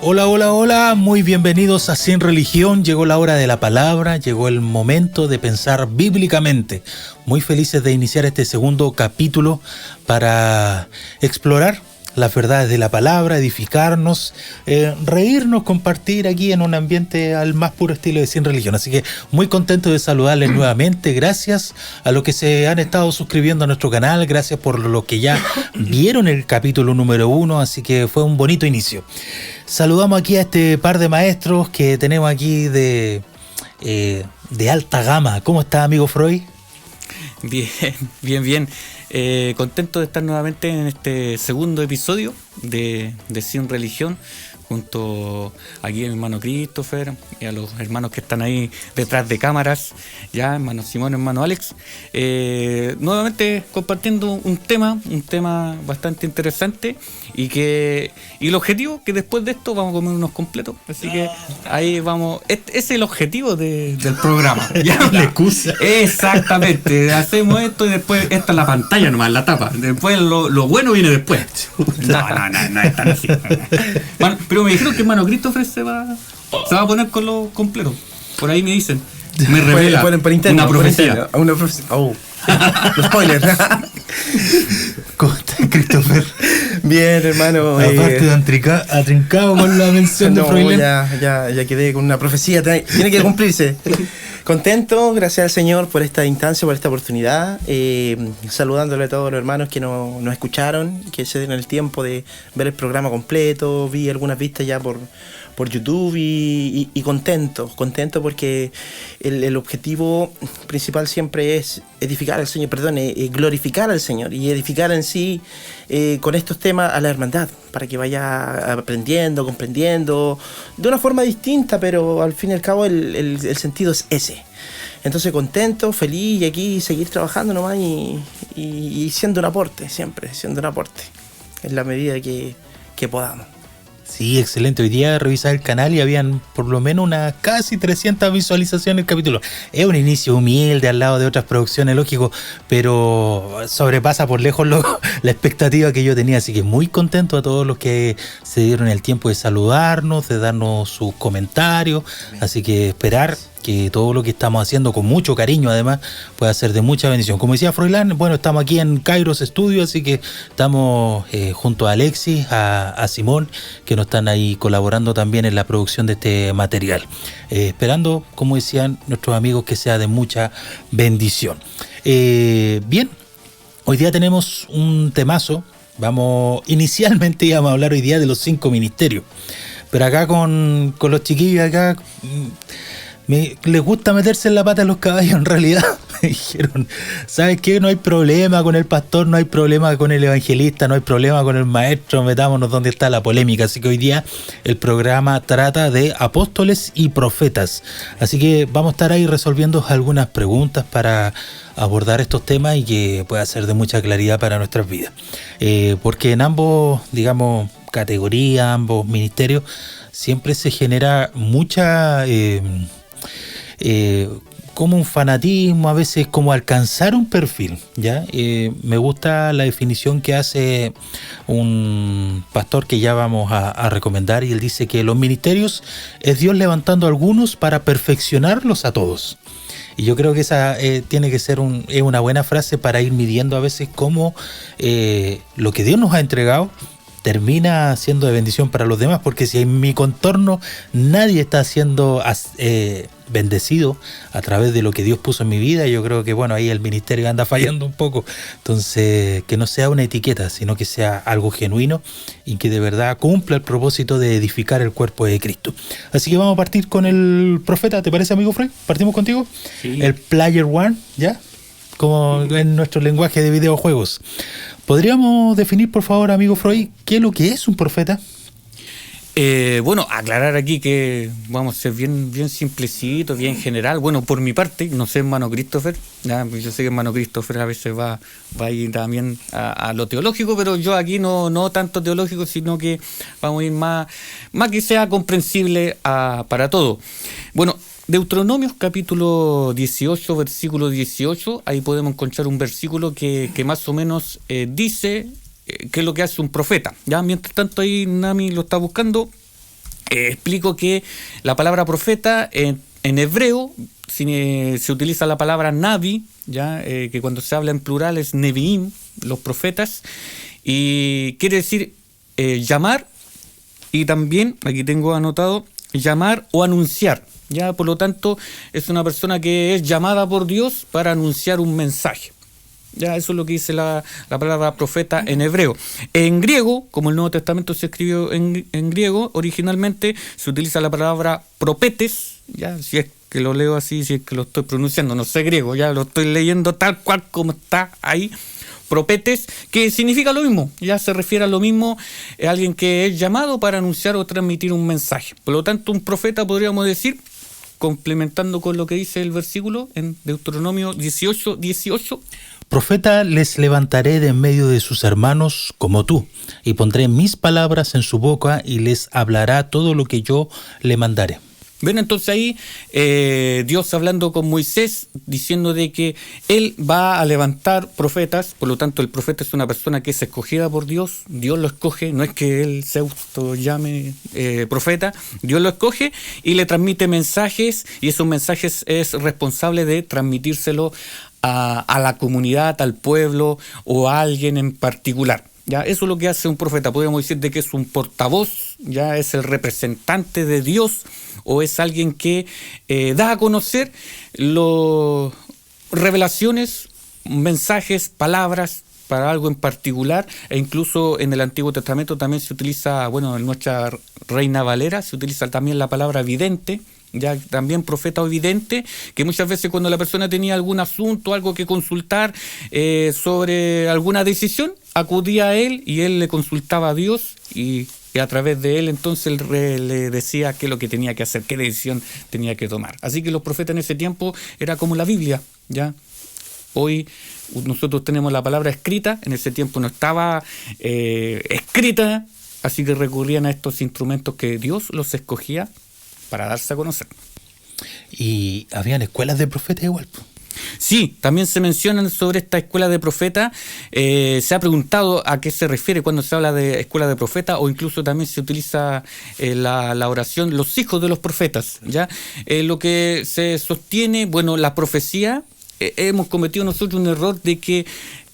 Hola, hola, hola, muy bienvenidos a Sin Religión. Llegó la hora de la palabra, llegó el momento de pensar bíblicamente. Muy felices de iniciar este segundo capítulo para explorar las verdades de la palabra, edificarnos, reírnos, compartir aquí en un ambiente al más puro estilo de Sin Religión. Así que muy contento de saludarles nuevamente. Gracias a los que se han estado suscribiendo a nuestro canal, gracias por los que ya vieron el capítulo número 1, así que fue un bonito inicio. Saludamos aquí a este par de maestros que tenemos aquí de alta gama. ¿Cómo está, amigo Freud? Bien. Contento de estar nuevamente en este segundo episodio de Sin Religión, junto aquí a mi hermano Christopher y a los hermanos que están ahí detrás de cámaras, ya, hermano Simón, hermano Alex, nuevamente compartiendo un tema bastante interesante y el objetivo que después de esto vamos a comer unos completos, así que ahí vamos, ese es el objetivo del programa. ¿Ya? La excusa. Exactamente, hacemos esto y después esta es la pantalla nomás, la tapa, después lo bueno viene después. No es tan así. Bueno, pero me dijeron que hermano Christopher se va a poner con los completos. Por ahí me dicen. Me revela por interno, una profecía. Oh. Spoiler. ¿Cómo está, Christopher? Bien, hermano. Aparte de atrincado con la mención de Freud. Ya quedé con una profecía. Tiene que cumplirse. Contento, gracias al Señor por esta instancia, por esta oportunidad. Saludándole a todos los hermanos que nos escucharon, que se dieron el tiempo de ver el programa completo. Vi algunas vistas ya por YouTube y contento porque el objetivo principal siempre es edificar al Señor, glorificar al Señor y edificar en sí con estos temas a la hermandad, para que vaya aprendiendo, comprendiendo de una forma distinta, pero al fin y al cabo el sentido es ese. Entonces contento, feliz, y aquí seguir trabajando nomás y siendo un aporte, siempre siendo un aporte en la medida que podamos. Sí, excelente. Hoy día revisé el canal y habían por lo menos unas casi 300 visualizaciones del capítulo. Es un inicio humilde al lado de otras producciones, lógico, pero sobrepasa por lejos la expectativa que yo tenía. Así que muy contento a todos los que se dieron el tiempo de saludarnos, de darnos sus comentarios. Así que esperar que todo lo que estamos haciendo con mucho cariño además pueda ser de mucha bendición. Como decía Froilán, bueno, estamos aquí en Kairos Studio, así que estamos junto a Alexis, a Simón, que nos están ahí colaborando también en la producción de este material. Esperando, como decían nuestros amigos, que sea de mucha bendición. Bien, hoy día tenemos un temazo. Inicialmente íbamos a hablar hoy día de los 5 ministerios, pero acá con los chiquillos acá les gusta meterse en la pata a los caballos. En realidad me dijeron, ¿sabes qué? No hay problema con el pastor, no hay problema con el evangelista, no hay problema con el maestro, metámonos donde está la polémica. Así que hoy día el programa trata de apóstoles y profetas, así que vamos a estar ahí resolviendo algunas preguntas para abordar estos temas y que pueda ser de mucha claridad para nuestras vidas, porque en ambos, digamos, categorías, ambos ministerios, siempre se genera mucha como un fanatismo, a veces como alcanzar un perfil, ¿ya? Me gusta la definición que hace un pastor que ya vamos a recomendar, y él dice que los ministerios es Dios levantando a algunos para perfeccionarlos a todos. Y yo creo que esa tiene que ser una buena frase para ir midiendo a veces cómo lo que Dios nos ha entregado termina siendo de bendición para los demás, porque si en mi contorno nadie está siendo bendecido a través de lo que Dios puso en mi vida, yo creo que bueno, ahí el ministerio anda fallando un poco. Entonces, que no sea una etiqueta, sino que sea algo genuino y que de verdad cumpla el propósito de edificar el cuerpo de Cristo. Así que vamos a partir con el profeta, ¿te parece, amigo Fred? ¿Partimos contigo? Sí. El Player One, ¿ya? Como en nuestro lenguaje de videojuegos. ¿Podríamos definir, por favor, amigo Freud, qué es lo que es un profeta? Bueno, aclarar aquí que vamos a ser bien simplecito, bien general. Bueno, por mi parte, no sé, hermano Christopher, yo sé que hermano Christopher a veces va a ir también a lo teológico, pero yo aquí no tanto teológico, sino que vamos a ir más que sea comprensible para todo. Bueno, Deuteronomios capítulo 18, versículo 18, ahí podemos encontrar un versículo que más o menos dice qué es lo que hace un profeta. Ya, mientras tanto ahí Nami lo está buscando, explico que la palabra profeta en hebreo se utiliza la palabra navi, ya que cuando se habla en plural es neviim, los profetas, y quiere decir llamar, y también, aquí tengo anotado, llamar o anunciar. Ya, por lo tanto, es una persona que es llamada por Dios para anunciar un mensaje. Ya, eso es lo que dice la palabra profeta en hebreo. En griego, como el Nuevo Testamento se escribió en griego, originalmente se utiliza la palabra propetes, ya, si es que lo leo así, si es que lo estoy pronunciando, no sé griego, ya lo estoy leyendo tal cual como está ahí. Propetes, que significa lo mismo, ya se refiere a lo mismo, alguien que es llamado para anunciar o transmitir un mensaje. Por lo tanto, un profeta, podríamos decir, complementando con lo que dice el versículo en Deuteronomio 18:18. Profeta les levantaré de en medio de sus hermanos como tú, y pondré mis palabras en su boca y les hablará todo lo que yo le mandaré. Ven, entonces ahí Dios hablando con Moisés, diciendo de que él va a levantar profetas. Por lo tanto, el profeta es una persona que es escogida por Dios. Dios lo escoge, no es que él se autollame profeta. Dios lo escoge y le transmite mensajes, y esos mensajes es responsable de transmitírselo a la comunidad, al pueblo o a alguien en particular. Ya, eso es lo que hace un profeta. Podríamos decir de que es un portavoz, ya es el representante de Dios, o es alguien que da a conocer revelaciones, mensajes, palabras para algo en particular. E incluso en el Antiguo Testamento también se utiliza, bueno, en nuestra Reina Valera se utiliza también la palabra vidente, ya también profeta o vidente, que muchas veces cuando la persona tenía algún asunto, algo que consultar sobre alguna decisión, acudía a él y él le consultaba a Dios, y a través de él entonces le decía qué es lo que tenía que hacer, qué decisión tenía que tomar. Así que los profetas en ese tiempo era como la Biblia, ¿ya? Hoy nosotros tenemos la palabra escrita, en ese tiempo no estaba escrita, así que recurrían a estos instrumentos que Dios los escogía para darse a conocer. Y habían escuelas de profetas igual. Sí, también se mencionan sobre esta escuela de profeta. Se ha preguntado a qué se refiere cuando se habla de escuela de profeta, o incluso también se utiliza la oración los hijos de los profetas, ¿ya? Lo que se sostiene, bueno, la profecía, hemos cometido nosotros un error de que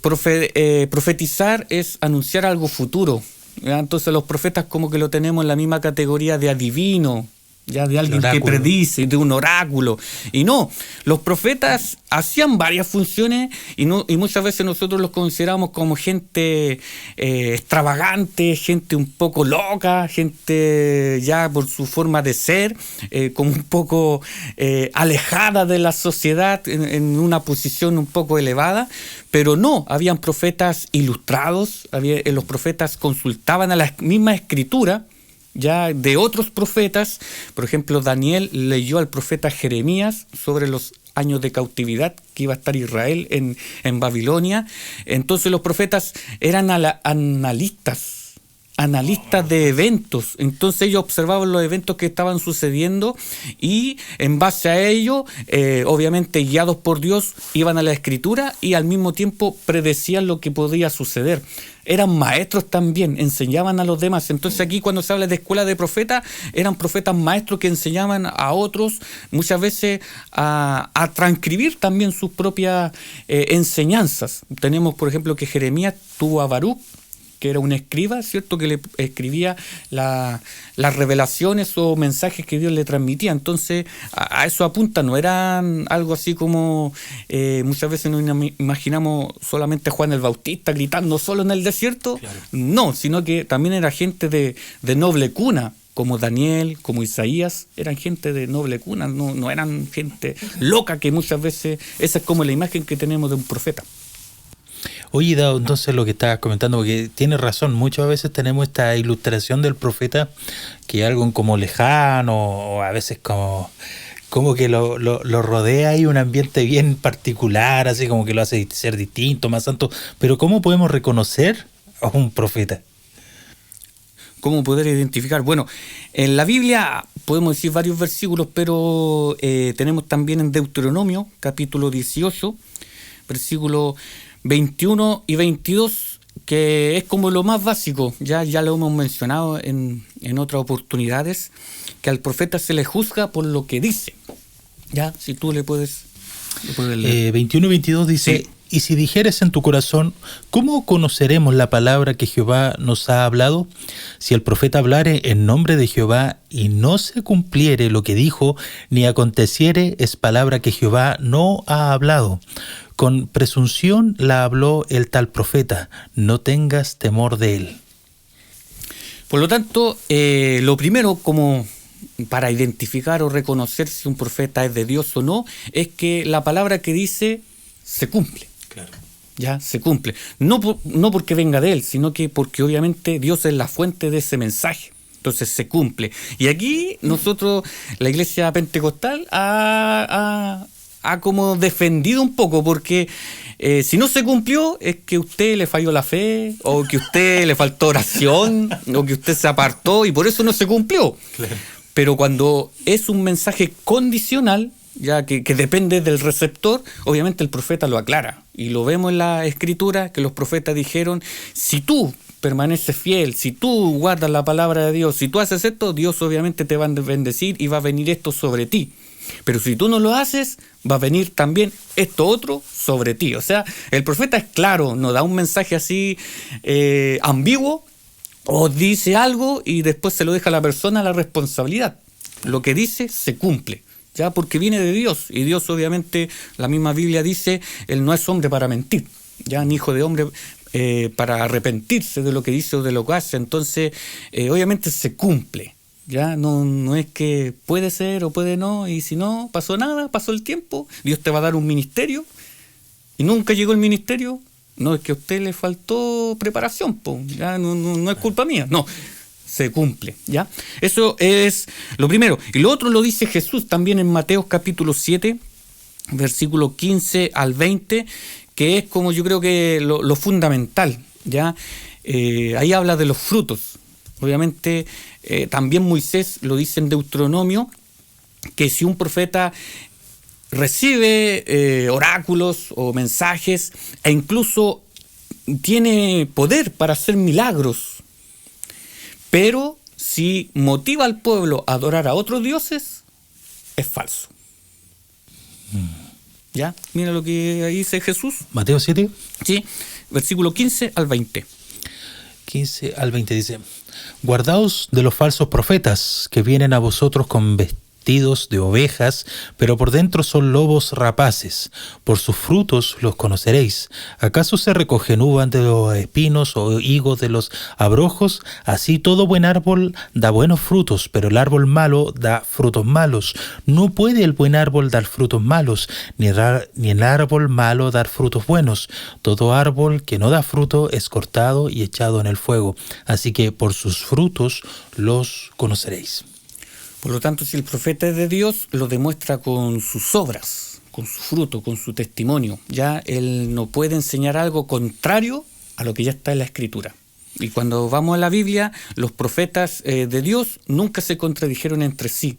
profetizar es anunciar algo futuro, ¿ya? Entonces los profetas como que lo tenemos en la misma categoría de adivino, ya, de alguien que predice, de un oráculo. Y no, los profetas hacían varias funciones y muchas veces nosotros los consideramos como gente extravagante, gente un poco loca, gente ya por su forma de ser, como un poco alejada de la sociedad, en una posición un poco elevada. Pero no, habían profetas ilustrados, los profetas consultaban a la misma escritura, ya de otros profetas. Por ejemplo, Daniel leyó al profeta Jeremías sobre los años de cautividad que iba a estar Israel en Babilonia. Entonces los profetas eran analistas de eventos. Entonces ellos observaban los eventos que estaban sucediendo y en base a ello, obviamente guiados por Dios, iban a la escritura y al mismo tiempo predecían lo que podía suceder. Eran maestros también, enseñaban a los demás. Entonces aquí cuando se habla de escuela de profetas, eran profetas maestros que enseñaban a otros muchas veces a transcribir también sus propias enseñanzas. Tenemos, por ejemplo, que Jeremías tuvo a Baruch, que era un escriba, ¿cierto?, que le escribía las revelaciones o mensajes que Dios le transmitía. Entonces, a eso apunta, no eran algo así como muchas veces nos imaginamos solamente a Juan el Bautista gritando solo en el desierto. Claro. No, sino que también era gente de noble cuna, como Daniel, como Isaías, eran gente de noble cuna, no eran gente loca, que muchas veces esa es como la imagen que tenemos de un profeta. Oye, Dado, entonces lo que estabas comentando, porque tienes razón, muchas veces tenemos esta ilustración del profeta que es algo como lejano, o a veces como que lo rodea y un ambiente bien particular, así como que lo hace ser distinto, más santo. Pero ¿cómo podemos reconocer a un profeta? ¿Cómo poder identificar? Bueno, en la Biblia podemos decir varios versículos, pero tenemos también en Deuteronomio, capítulo 18, versículo 21 y 22, que es como lo más básico, ya lo hemos mencionado en otras oportunidades, que al profeta se le juzga por lo que dice. Ya, si tú le puedes leer. 21 y 22 dice: Sí. Y si dijeres en tu corazón, ¿cómo conoceremos la palabra que Jehová nos ha hablado? Si el profeta hablare en nombre de Jehová y no se cumpliere lo que dijo, ni aconteciere, es palabra que Jehová no ha hablado. Con presunción la habló el tal profeta, no tengas temor de él. Por lo tanto, lo primero, como para identificar o reconocer si un profeta es de Dios o no, es que la palabra que dice se cumple. Claro. Ya se cumple. No porque venga de él, sino que porque obviamente Dios es la fuente de ese mensaje. Entonces se cumple. Y aquí nosotros, la iglesia pentecostal, ha como defendido un poco, porque si no se cumplió es que usted le falló la fe, o que usted le faltó oración, o que usted se apartó y por eso no se cumplió. Claro. Pero cuando es un mensaje condicional, ya que depende del receptor, obviamente el profeta lo aclara. Y lo vemos en la escritura, que los profetas dijeron: si tú permaneces fiel, si tú guardas la palabra de Dios, si tú haces esto, Dios obviamente te va a bendecir y va a venir esto sobre ti. Pero si tú no lo haces, va a venir también esto otro sobre ti. O sea, el profeta es claro, no da un mensaje así ambiguo, o dice algo y después se lo deja a la persona la responsabilidad. Lo que dice se cumple, ya, porque viene de Dios, y Dios obviamente, la misma Biblia dice, Él no es hombre para mentir, ya, ni hijo de hombre para arrepentirse de lo que dice o de lo que hace. Entonces obviamente se cumple, ya, no es que puede ser o puede no, y si no pasó nada, pasó el tiempo, Dios te va a dar un ministerio y nunca llegó el ministerio, no es que a usted le faltó preparación, ya, no es culpa mía, no, se cumple, ¿ya? Eso es lo primero. Y lo otro lo dice Jesús también en Mateo capítulo 7, versículo 15 al 20, que es como yo creo que lo fundamental, ¿ya? Ahí habla de los frutos. Obviamente también Moisés lo dice en Deuteronomio, que si un profeta recibe oráculos o mensajes e incluso tiene poder para hacer milagros, pero si motiva al pueblo a adorar a otros dioses, es falso. ¿Ya? Mira lo que ahí dice Jesús. Mateo 7. Sí, versículo 15 al 20. 15 al 20 dice: Guardaos de los falsos profetas que vienen a vosotros con vestidos de ovejas, pero por dentro son lobos rapaces. Por sus frutos los conoceréis. ¿Acaso se recogen uvas de los espinos o higos de los abrojos? Así todo buen árbol da buenos frutos, pero el árbol malo da frutos malos. No puede el buen árbol dar frutos malos, ni el árbol malo dar frutos buenos. Todo árbol que no da fruto es cortado y echado en el fuego. Así que por sus frutos los conoceréis. Por lo tanto, si el profeta es de Dios, lo demuestra con sus obras, con su fruto, con su testimonio. Ya él no puede enseñar algo contrario a lo que ya está en la Escritura. Y cuando vamos a la Biblia, los profetas de Dios nunca se contradijeron entre sí.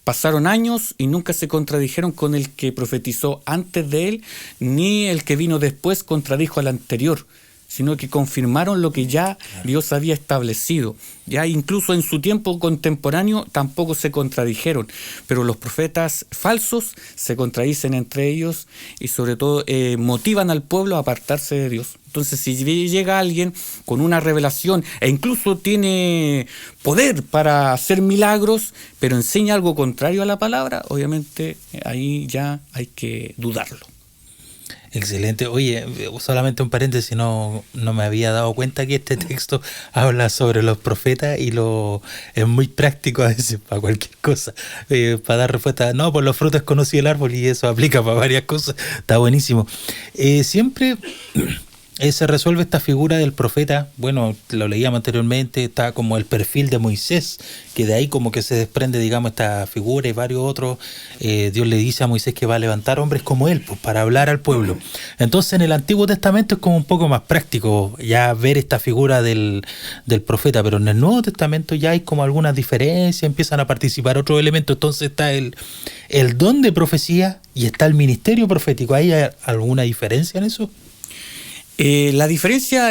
Pasaron años y nunca se contradijeron con el que profetizó antes de él, ni el que vino después contradijo al anterior, sino que confirmaron lo que ya Dios había establecido. Ya incluso en su tiempo contemporáneo tampoco se contradijeron, pero los profetas falsos se contradicen entre ellos y sobre todo motivan al pueblo a apartarse de Dios. Entonces, si llega alguien con una revelación e incluso tiene poder para hacer milagros, pero enseña algo contrario a la palabra, obviamente ahí ya hay que dudarlo. Excelente. Oye, solamente un paréntesis, no me había dado cuenta que este texto habla sobre los profetas y es muy práctico a veces para cualquier cosa, para dar respuesta. No, por los frutos conocí el árbol, y eso aplica para varias cosas. Está buenísimo. Siempre se resuelve esta figura del profeta. Bueno, lo leíamos anteriormente, está como el perfil de Moisés, que de ahí como que se desprende, digamos, esta figura y varios otros. Dios le dice a Moisés que va a levantar hombres como él, pues, para hablar al pueblo. Entonces en el Antiguo Testamento es como un poco más práctico ya ver esta figura del profeta, pero en el Nuevo Testamento ya hay como algunas diferencias, empiezan a participar otros elementos. Entonces está el don de profecía y está el ministerio profético. ¿Hay alguna diferencia en eso? La diferencia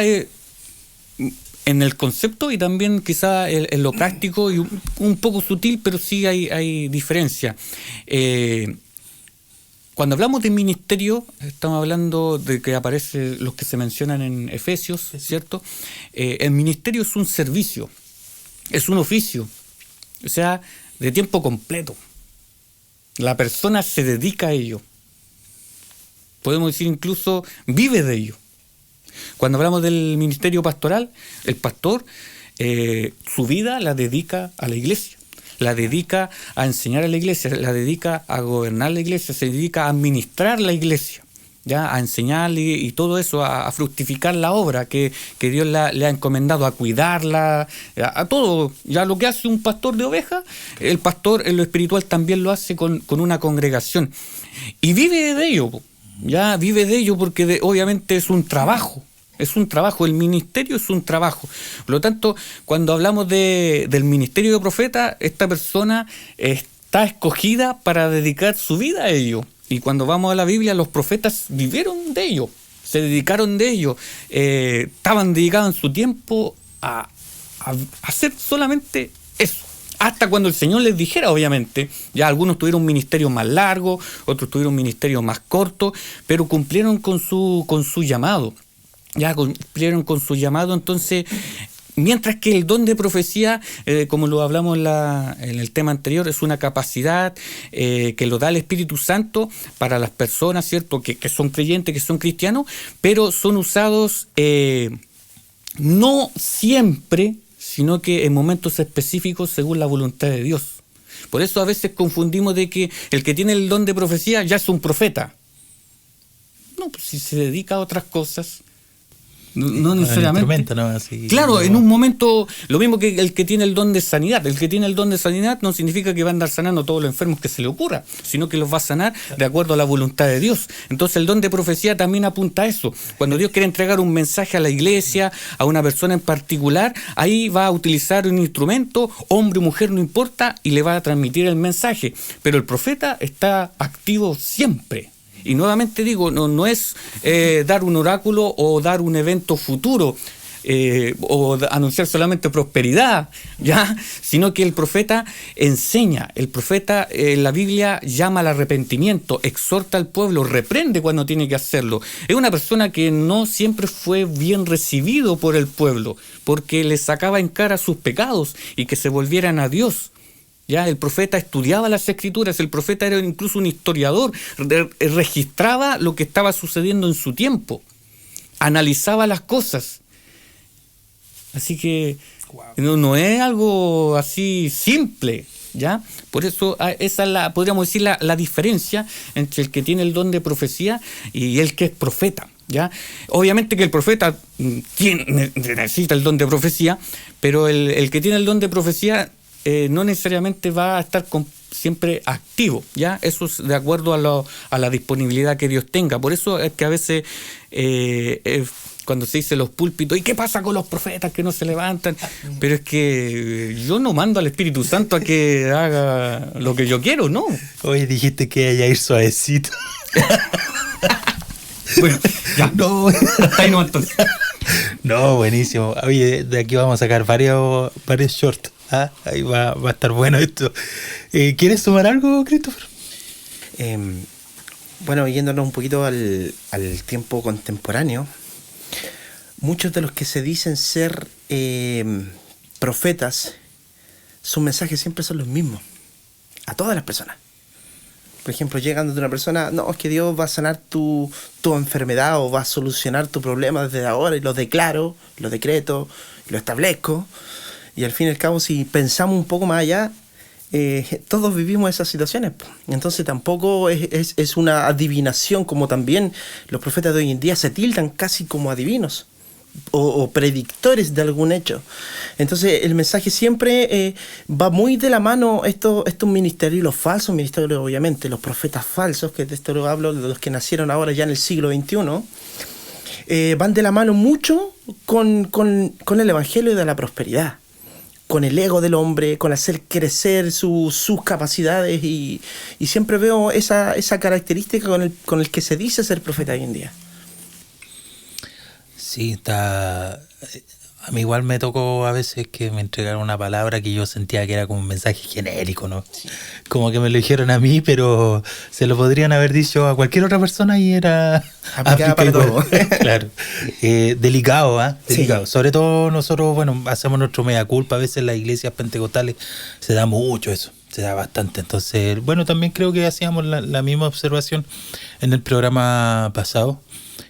en el concepto y también quizá en lo práctico y un poco sutil, pero sí hay diferencia. Cuando hablamos de ministerio, estamos hablando de que aparece los que se mencionan en Efesios, ¿cierto? El ministerio es un servicio, es un oficio, o sea, de tiempo completo. La persona se dedica a ello. Podemos decir incluso vive de ello. Cuando hablamos del ministerio pastoral, el pastor su vida la dedica a la iglesia, la dedica a enseñar a la iglesia, la dedica a gobernar la iglesia, se dedica a administrar la iglesia, ¿ya? A enseñarle y todo eso, a fructificar la obra que Dios le ha encomendado, a cuidarla, a todo. Ya lo que hace un pastor de ovejas, el pastor en lo espiritual también lo hace con una congregación. Y vive de ello, ya vive de ello porque obviamente es un trabajo. Es un trabajo, el ministerio es un trabajo. Por lo tanto, cuando hablamos del ministerio de profeta, esta persona está escogida para dedicar su vida a ello. Y cuando vamos a la Biblia, los profetas vivieron de ello, se dedicaron de ello, estaban dedicados en su tiempo a hacer solamente eso. Hasta cuando el Señor les dijera, obviamente, ya algunos tuvieron un ministerio más largo, otros tuvieron un ministerio más corto, pero cumplieron con su llamado. Ya cumplieron con su llamado, entonces, mientras que el don de profecía, como lo hablamos en el tema anterior, es una capacidad que lo da el Espíritu Santo para las personas, ¿cierto?, que son creyentes, que son cristianos, pero son usados no siempre, sino que en momentos específicos según la voluntad de Dios. Por eso a veces confundimos de que el que tiene el don de profecía ya es un profeta. No, pues si se dedica a otras cosas. No necesariamente. ¿No? Así, claro, no. En un momento, lo mismo que el que tiene el don de sanidad. El que tiene el don de sanidad no significa que va a andar sanando a todos los enfermos que se le ocurra, sino que los va a sanar de acuerdo a la voluntad de Dios. Entonces el don de profecía también apunta a eso. Cuando Dios quiere entregar un mensaje a la iglesia, a una persona en particular, ahí va a utilizar un instrumento, hombre o mujer, no importa, y le va a transmitir el mensaje. Pero el profeta está activo siempre. Y nuevamente digo, no es dar un oráculo o dar un evento futuro o anunciar solamente prosperidad, ¿ya? Sino que el profeta enseña, el profeta en la Biblia llama al arrepentimiento, exhorta al pueblo, reprende cuando tiene que hacerlo. Es una persona que no siempre fue bien recibido por el pueblo, porque le sacaba en cara sus pecados y que se volvieran a Dios. Ya, el profeta estudiaba las escrituras, el profeta era incluso un historiador, registraba lo que estaba sucediendo en su tiempo, analizaba las cosas. Así que no es algo así simple, ¿ya? Por eso esa es podríamos decir la diferencia entre el que tiene el don de profecía y el que es profeta, ¿ya? Obviamente que el profeta necesita el don de profecía, pero el que tiene el don de profecía no necesariamente va a estar siempre activo, ¿ya? Eso es de acuerdo a la disponibilidad que Dios tenga. Por eso es que a veces cuando se dice los púlpitos, ¿y qué pasa con los profetas que no se levantan? Pero es que yo no mando al Espíritu Santo a que haga lo que yo quiero, ¿no? Hoy dijiste que vaya a ir suavecito. Bueno, ya. No. Hasta ahí no, entonces. No, buenísimo. Oye, de aquí vamos a sacar varios shorts. Ahí va a estar bueno esto. ¿Quieres sumar algo, Christopher? Bueno, yéndonos un poquito al tiempo contemporáneo, muchos de los que se dicen ser profetas, sus mensajes siempre son los mismos, a todas las personas. Por ejemplo, llegando de una persona, no, es que Dios va a sanar tu enfermedad o va a solucionar tu problema desde ahora y lo declaro, lo decreto, lo establezco. Y al fin y al cabo, si pensamos un poco más allá, todos vivimos esas situaciones. Entonces tampoco es una adivinación, como también los profetas de hoy en día se tildan casi como adivinos o predictores de algún hecho. Entonces el mensaje siempre va muy de la mano estos ministerios, los falsos ministerios, obviamente, los profetas falsos, que de esto lo hablo, de los que nacieron ahora ya en el siglo XXI, van de la mano mucho con el evangelio de la prosperidad, con el ego del hombre, con hacer crecer sus capacidades, y siempre veo esa característica con el que se dice ser profeta hoy en día. Sí, está. A mí igual me tocó a veces que me entregaron una palabra que yo sentía que era como un mensaje genérico, ¿no? Como que me lo dijeron a mí, pero se lo podrían haber dicho a cualquier otra persona y era Aplicada para aplicable. todo. Claro. Delicado, ¿ah? Delicado. Sí. Sobre todo nosotros, bueno, hacemos nuestro mea culpa. A veces en las iglesias pentecostales se da mucho eso. Se da bastante. Entonces, bueno, también creo que hacíamos la misma observación en el programa pasado.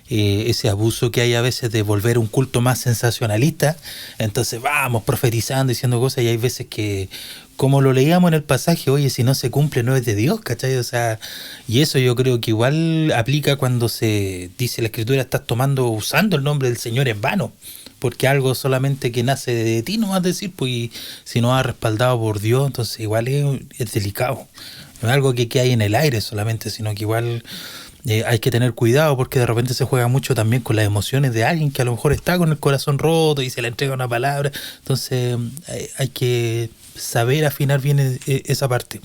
Ese abuso que hay a veces de volver un culto más sensacionalista, entonces vamos profetizando, diciendo cosas, y hay veces que, como lo leíamos en el pasaje, oye, si no se cumple no es de Dios, ¿cachai? O sea, y eso yo creo que igual aplica cuando se dice la Escritura, estás usando el nombre del Señor en vano, porque algo solamente que nace de ti no vas a decir, pues, y si no has respaldado por Dios, entonces igual es delicado, no es algo que hay en el aire solamente, sino que igual hay que tener cuidado porque de repente se juega mucho también con las emociones de alguien que a lo mejor está con el corazón roto y se le entrega una palabra. Entonces hay que saber afinar bien esa parte.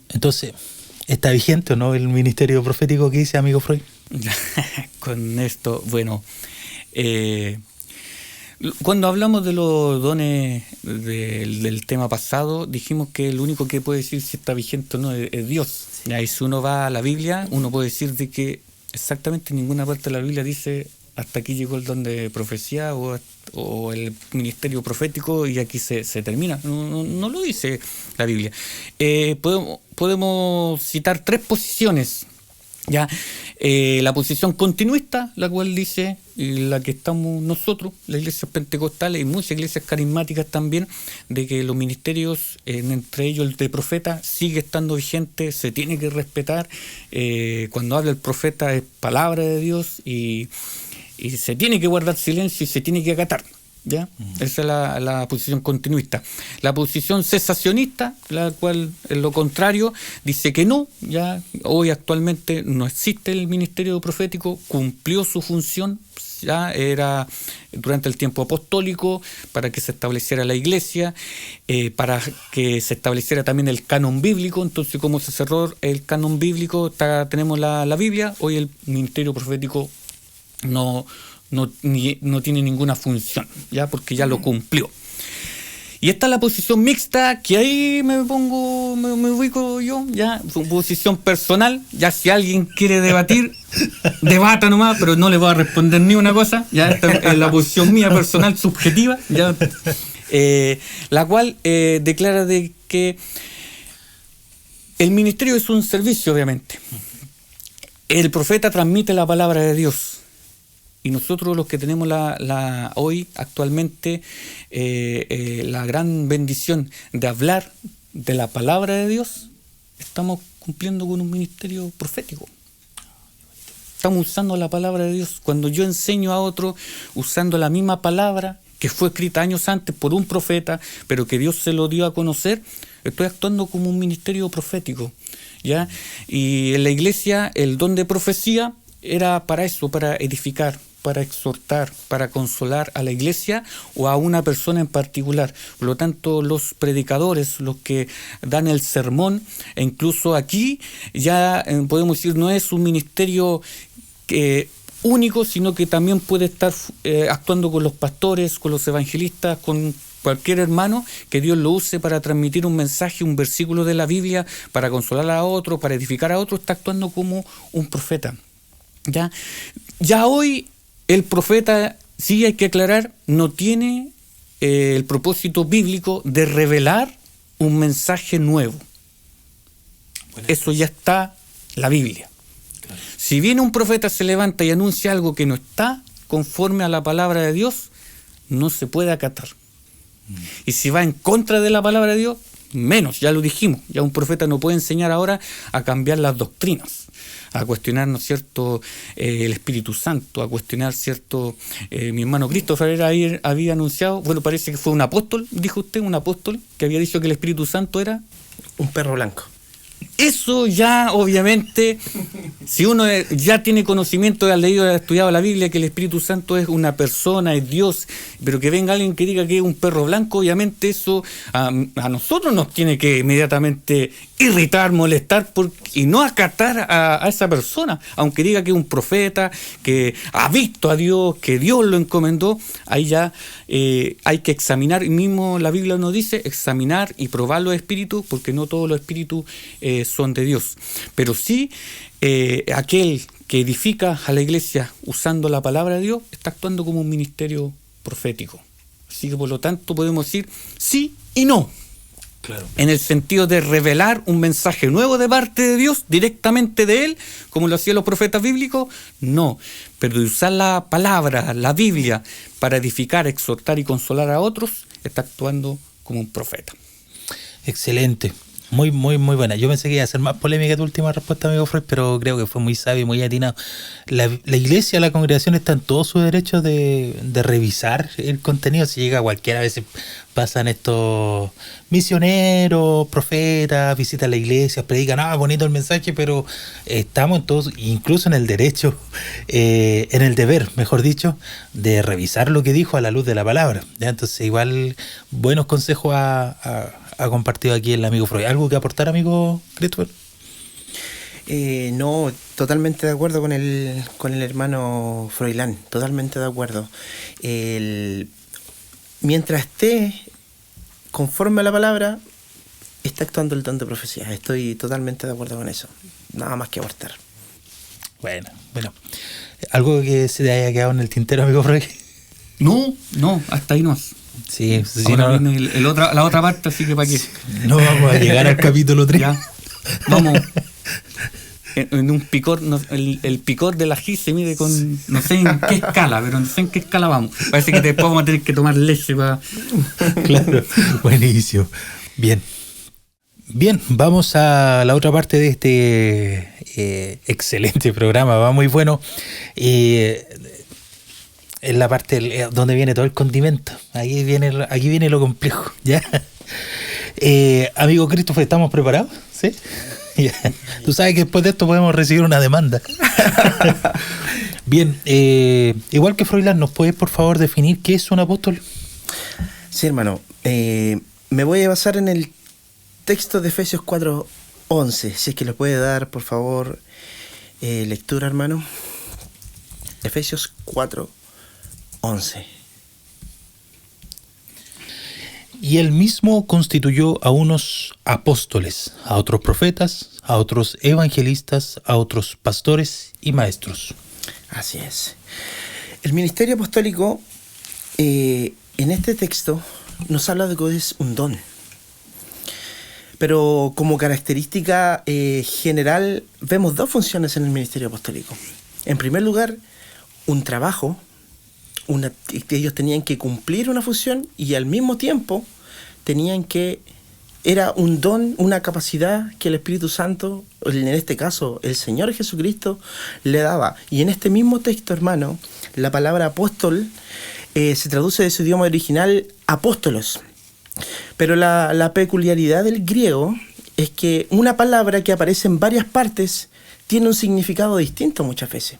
Entonces, ¿está vigente o no el ministerio profético que dice amigo Freud? Con esto, bueno, cuando hablamos de los dones del tema pasado, dijimos que el único que puede decir si está vigente o no es Dios. Y si uno va a la Biblia, uno puede decir de que exactamente en ninguna parte de la Biblia dice hasta aquí llegó el don de profecía o el ministerio profético y aquí se termina. No lo dice la Biblia. Podemos citar 3 posiciones. Ya, la posición continuista, la cual dice, y la que estamos nosotros, las iglesias pentecostales y muchas iglesias carismáticas también, de que los ministerios, entre ellos el de profeta, sigue estando vigente, se tiene que respetar. Cuando habla el profeta es palabra de Dios y se tiene que guardar silencio y se tiene que acatar. ¿Ya? Esa es la posición continuista. La posición cesacionista, la cual es lo contrario, dice que no, ya hoy actualmente no existe el ministerio profético, cumplió su función, ya era durante el tiempo apostólico, para que se estableciera la iglesia, para que se estableciera también el canon bíblico. Entonces, como se cerró el canon bíblico, tenemos la Biblia, hoy el ministerio profético no tiene ninguna función, ya, porque ya lo cumplió. Y esta es la posición mixta, que ahí me ubico yo, ya, posición personal, ya si alguien quiere debatir, debata nomás, pero no le voy a responder ni una cosa, ya, esta es la posición mía personal, subjetiva, ya, la cual declara de que el ministerio es un servicio, obviamente. El profeta transmite la palabra de Dios. Y nosotros los que tenemos hoy actualmente la gran bendición de hablar de la palabra de Dios, estamos cumpliendo con un ministerio profético. Estamos usando la palabra de Dios. Cuando yo enseño a otro usando la misma palabra que fue escrita años antes por un profeta, pero que Dios se lo dio a conocer, estoy actuando como un ministerio profético, ¿ya? Y en la iglesia el don de profecía era para eso, para edificar, para exhortar, para consolar a la iglesia o a una persona en particular. Por lo tanto, los predicadores, los que dan el sermón, e incluso aquí ya podemos decir, no es un ministerio único, sino que también puede estar actuando con los pastores, con los evangelistas, con cualquier hermano que Dios lo use para transmitir un mensaje, un versículo de la Biblia, para consolar a otro, para edificar a otro, está actuando como un profeta. Ya hoy el profeta, sí hay que aclarar, no tiene el propósito bíblico de revelar un mensaje nuevo. Eso ya está en la Biblia. Claro. Si viene un profeta, se levanta y anuncia algo que no está conforme a la palabra de Dios, no se puede acatar. Y si va en contra de la palabra de Dios, menos, ya lo dijimos. Ya un profeta no puede enseñar ahora a cambiar las doctrinas, a cuestionar, ¿no es cierto?, el Espíritu Santo, a cuestionar, ¿cierto? Mi hermano Christopher había anunciado, bueno, parece que fue un apóstol, dijo usted, un apóstol, que había dicho que el Espíritu Santo era un perro blanco. Eso ya, obviamente, si uno ya tiene conocimiento, ha leído, ha estudiado la Biblia, que el Espíritu Santo es una persona, es Dios, pero que venga alguien que diga que es un perro blanco, obviamente eso a nosotros nos tiene que inmediatamente irritar, molestar y no acatar a esa persona, aunque diga que es un profeta, que ha visto a Dios, que Dios lo encomendó. Ahí ya hay que examinar, y mismo la Biblia nos dice examinar y probar los espíritus, porque no todos los espíritus son de Dios, pero sí aquel que edifica a la iglesia usando la palabra de Dios está actuando como un ministerio profético. Así que por lo tanto podemos decir sí y no. Claro. En el sentido de revelar un mensaje nuevo de parte de Dios, directamente de Él, como lo hacían los profetas bíblicos, no. Pero de usar la palabra, la Biblia, para edificar, exhortar y consolar a otros, está actuando como un profeta. Excelente. Muy, muy, muy buena. Yo pensé que iba a ser más polémica tu última respuesta, amigo Freud, pero creo que fue muy sabio y muy atinado. La iglesia, la congregación está en todo su derecho de revisar el contenido. Si llega cualquiera, a veces pasan estos misioneros, profetas, visitan la iglesia, predican, bonito el mensaje, pero estamos en todos, incluso en el derecho, en el deber, mejor dicho, de revisar lo que dijo a la luz de la palabra. ¿Ya? Entonces, igual, buenos consejos ha compartido aquí el amigo Freud. ¿Algo que aportar, amigo Christopher? No, totalmente de acuerdo con el hermano Froilán, totalmente de acuerdo. Mientras esté conforme a la palabra, está actuando el don de profecía. Estoy totalmente de acuerdo con eso. Nada más que aportar. Bueno. ¿Algo que se te haya quedado en el tintero, amigo Freud? No, hasta ahí no. Sí, ahora viene la otra parte, así que para qué. No vamos a llegar al capítulo 3. Ya. Vamos. En un picor, el picor del ají se mide con, no sé en qué escala, pero no sé en qué escala vamos. Parece que después vamos a tener que tomar leche para... Claro, buenísimo. Bien, vamos a la otra parte de este excelente programa, va muy bueno. Es la parte donde viene todo el condimento. Aquí viene lo complejo, ¿ya? Amigo Christopher, ¿estamos preparados? ¿Sí? Ya. Tú sabes que después de esto podemos recibir una demanda. Bien, igual que Froilán, ¿nos puedes por favor definir qué es un apóstol? Sí, hermano. Me voy a basar en el texto de Efesios 4:11. Si es que le puede dar, por favor, lectura, hermano. Efesios 4:11. Y él mismo constituyó a unos apóstoles, a otros profetas, a otros evangelistas, a otros pastores y maestros. Así es. El ministerio apostólico, en este texto, nos habla de que es un don. Pero como característica general, vemos dos funciones en el ministerio apostólico. En primer lugar, un trabajo. Ellos tenían que cumplir una función y al mismo tiempo era un don, una capacidad que el Espíritu Santo, en este caso el Señor Jesucristo, le daba. Y en este mismo texto, hermano, la palabra apóstol se traduce de su idioma original apóstolos. Pero la peculiaridad del griego es que una palabra que aparece en varias partes tiene un significado distinto muchas veces.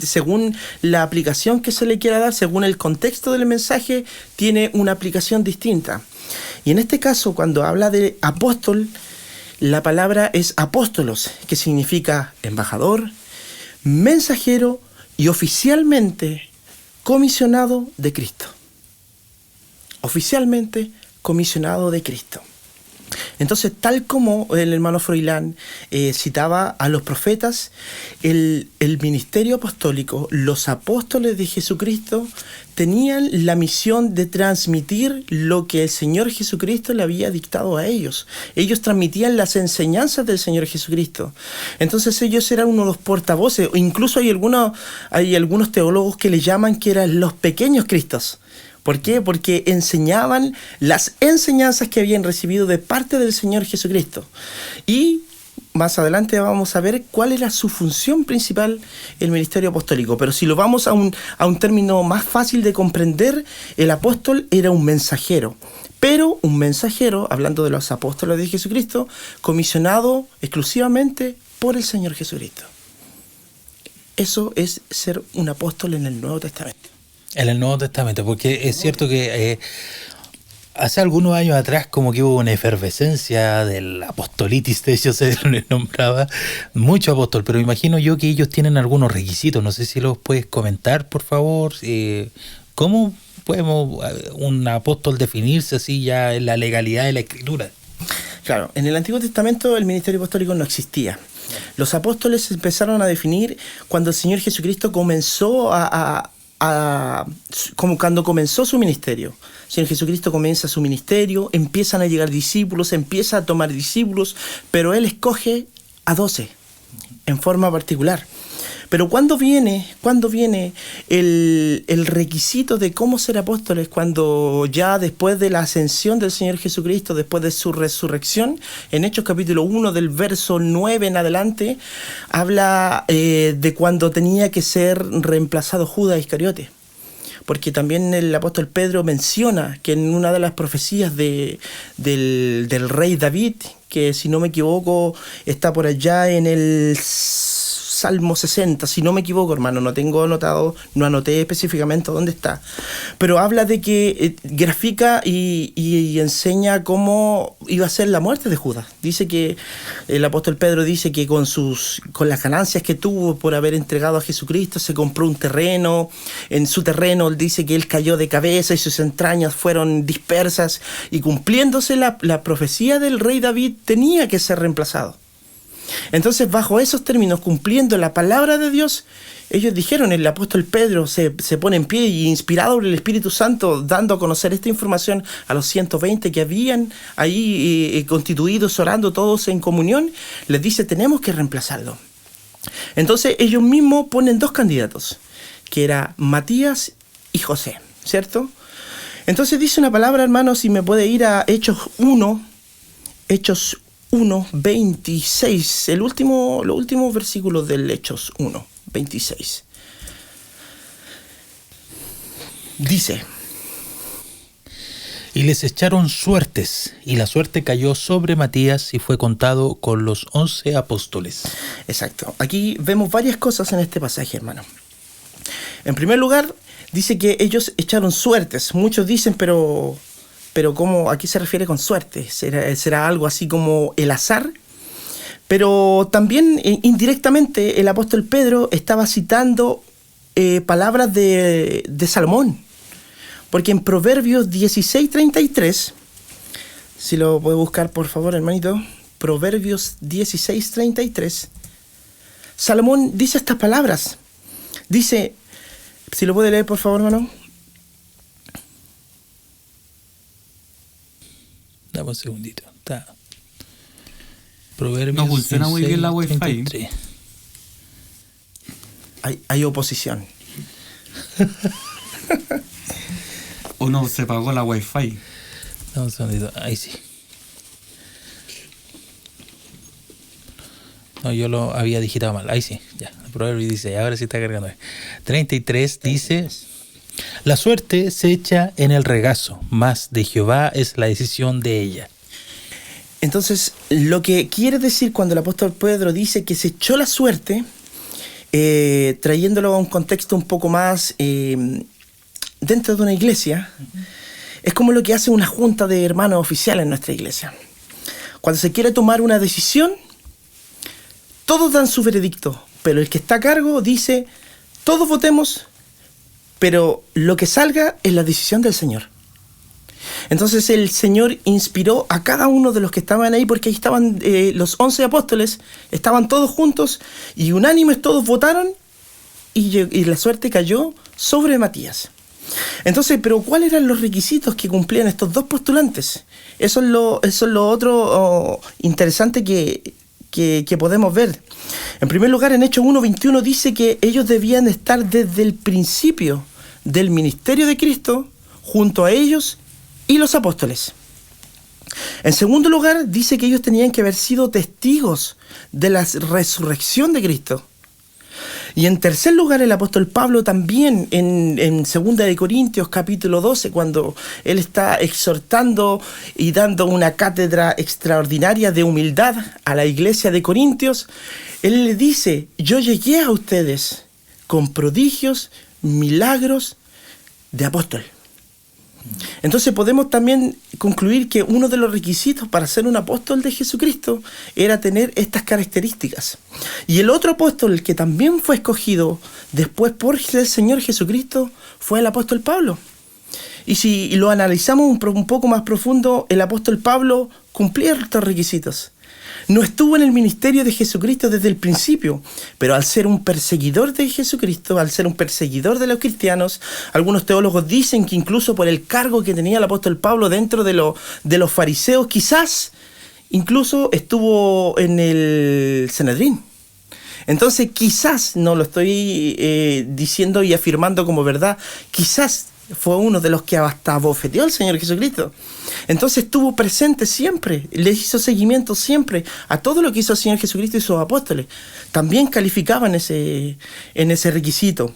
Según la aplicación que se le quiera dar, según el contexto del mensaje, tiene una aplicación distinta. Y en este caso, cuando habla de apóstol, la palabra es apóstolos, que significa embajador, mensajero y oficialmente comisionado de Cristo. Oficialmente comisionado de Cristo. Entonces, tal como el hermano Froilán citaba a los profetas, el ministerio apostólico, los apóstoles de Jesucristo, tenían la misión de transmitir lo que el Señor Jesucristo le había dictado a ellos. Ellos transmitían las enseñanzas del Señor Jesucristo. Entonces ellos eran uno de los portavoces, o incluso hay algunos teólogos que le llaman que eran los pequeños Cristos. ¿Por qué? Porque enseñaban las enseñanzas que habían recibido de parte del Señor Jesucristo. Y más adelante vamos a ver cuál era su función principal en el ministerio apostólico. Pero si lo vamos a un término más fácil de comprender, el apóstol era un mensajero. Pero un mensajero, hablando de los apóstoles de Jesucristo, comisionado exclusivamente por el Señor Jesucristo. Eso es ser un apóstol en el Nuevo Testamento. En el Nuevo Testamento, porque es cierto que hace algunos años atrás como que hubo una efervescencia del apostolitis, de hecho se les nombraba mucho apóstol, pero imagino yo que ellos tienen algunos requisitos, no sé si los puedes comentar, por favor. ¿Cómo podemos un apóstol definirse así ya en la legalidad de la Escritura? Claro, en el Antiguo Testamento el ministerio apostólico no existía. Los apóstoles se empezaron a definir cuando el Señor Jesucristo comenzó como cuando comenzó su ministerio. El Señor Jesucristo comienza su ministerio, empiezan a llegar discípulos, empieza a tomar discípulos, pero Él escoge a 12 en forma particular. Pero ¿cuándo viene el requisito de cómo ser apóstoles? Cuando ya después de la ascensión del Señor Jesucristo, después de su resurrección, en Hechos capítulo 1 del verso 9 en adelante, habla de cuando tenía que ser reemplazado Judas Iscariote. Porque también el apóstol Pedro menciona que en una de las profecías del rey David, que si no me equivoco está por allá en el Salmo 60, si no me equivoco, hermano, no tengo anotado, no anoté específicamente dónde está, pero habla de que grafica y enseña cómo iba a ser la muerte de Judas. Dice que el apóstol Pedro dice que con las ganancias que tuvo por haber entregado a Jesucristo, se compró un terreno. En su terreno él dice que él cayó de cabeza y sus entrañas fueron dispersas, y cumpliéndose la profecía del rey David, tenía que ser reemplazado. Entonces, bajo esos términos, cumpliendo la palabra de Dios, ellos dijeron, el apóstol Pedro se pone en pie y, inspirado por el Espíritu Santo, dando a conocer esta información a los 120 que habían ahí constituidos, orando todos en comunión, les dice, tenemos que reemplazarlo. Entonces ellos mismos ponen 2 candidatos, que era Matías y José, ¿cierto? Entonces dice una palabra, hermano, si me puede ir a Hechos 1, 26, los últimos versículos del Hechos 1, 26. Dice: y les echaron suertes, y la suerte cayó sobre Matías y fue contado con los 11 apóstoles. Exacto. Aquí vemos varias cosas en este pasaje, hermano. En primer lugar, dice que ellos echaron suertes. Muchos dicen, pero ¿cómo? ¿A qué se refiere con suerte? ¿Será algo así como el azar? Pero también indirectamente el apóstol Pedro estaba citando palabras de Salomón. Porque en Proverbios 16:33, si lo puede buscar por favor, hermanito, Proverbios 16:33, Salomón dice estas palabras. Dice, si lo puede leer por favor, hermano. Dame un segundito. Está. Proverbios no funciona 16, muy bien la Wi-Fi. 33. Hay oposición. ¿O no se pagó la Wi-Fi? Dame un segundito. Ahí sí. No, yo lo había digitado mal. Ahí sí. Ya. Proverbios dice, ahora sí está cargando. 33 dice: la suerte se echa en el regazo, mas de Jehová es la decisión de ella. Entonces, lo que quiere decir cuando el apóstol Pedro dice que se echó la suerte, trayéndolo a un contexto un poco más dentro de una iglesia, es como lo que hace una junta de hermanos oficiales en nuestra iglesia. Cuando se quiere tomar una decisión, todos dan su veredicto, pero el que está a cargo dice, todos votemos, pero lo que salga es la decisión del Señor. Entonces el Señor inspiró a cada uno de los que estaban ahí, porque ahí estaban los 11 apóstoles, estaban todos juntos y unánimes todos votaron y la suerte cayó sobre Matías. Entonces, pero ¿cuáles eran los requisitos que cumplían estos 2 postulantes? Eso es lo otro interesante que podemos ver. En primer lugar, en Hechos 1:21 dice que ellos debían estar desde el principio del ministerio de Cristo junto a ellos y los apóstoles. En segundo lugar, dice que ellos tenían que haber sido testigos de la resurrección de Cristo. Y en tercer lugar, el apóstol Pablo también en 2 de Corintios capítulo 12, cuando él está exhortando y dando una cátedra extraordinaria de humildad a la iglesia de Corintios, él le dice: yo llegué a ustedes con prodigios, milagros de apóstol. Entonces podemos también concluir que uno de los requisitos para ser un apóstol de Jesucristo era tener estas características. Y el otro apóstol que también fue escogido después por el Señor Jesucristo fue el apóstol Pablo. Y si lo analizamos un poco más profundo, el apóstol Pablo cumplía estos requisitos. No estuvo en el ministerio de Jesucristo desde el principio, pero al ser un perseguidor de Jesucristo, al ser un perseguidor de los cristianos, algunos teólogos dicen que incluso por el cargo que tenía el apóstol Pablo dentro de los fariseos, quizás incluso estuvo en el Sanedrín. Entonces quizás, no lo estoy diciendo y afirmando como verdad, quizás fue uno de los que hasta bofeteó al Señor Jesucristo. Entonces estuvo presente siempre, le hizo seguimiento siempre a todo lo que hizo el Señor Jesucristo y sus apóstoles. También calificaban en ese requisito.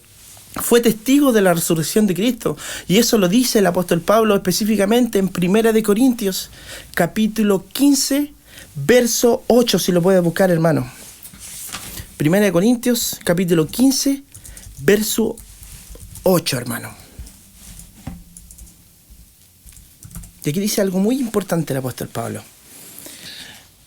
Fue testigo de la resurrección de Cristo. Y eso lo dice el apóstol Pablo específicamente en 1 de Corintios, capítulo 15, verso 8, si lo puede buscar, hermano. 1 de Corintios, capítulo 15, verso 8, hermano. Y aquí dice algo muy importante el apóstol Pablo.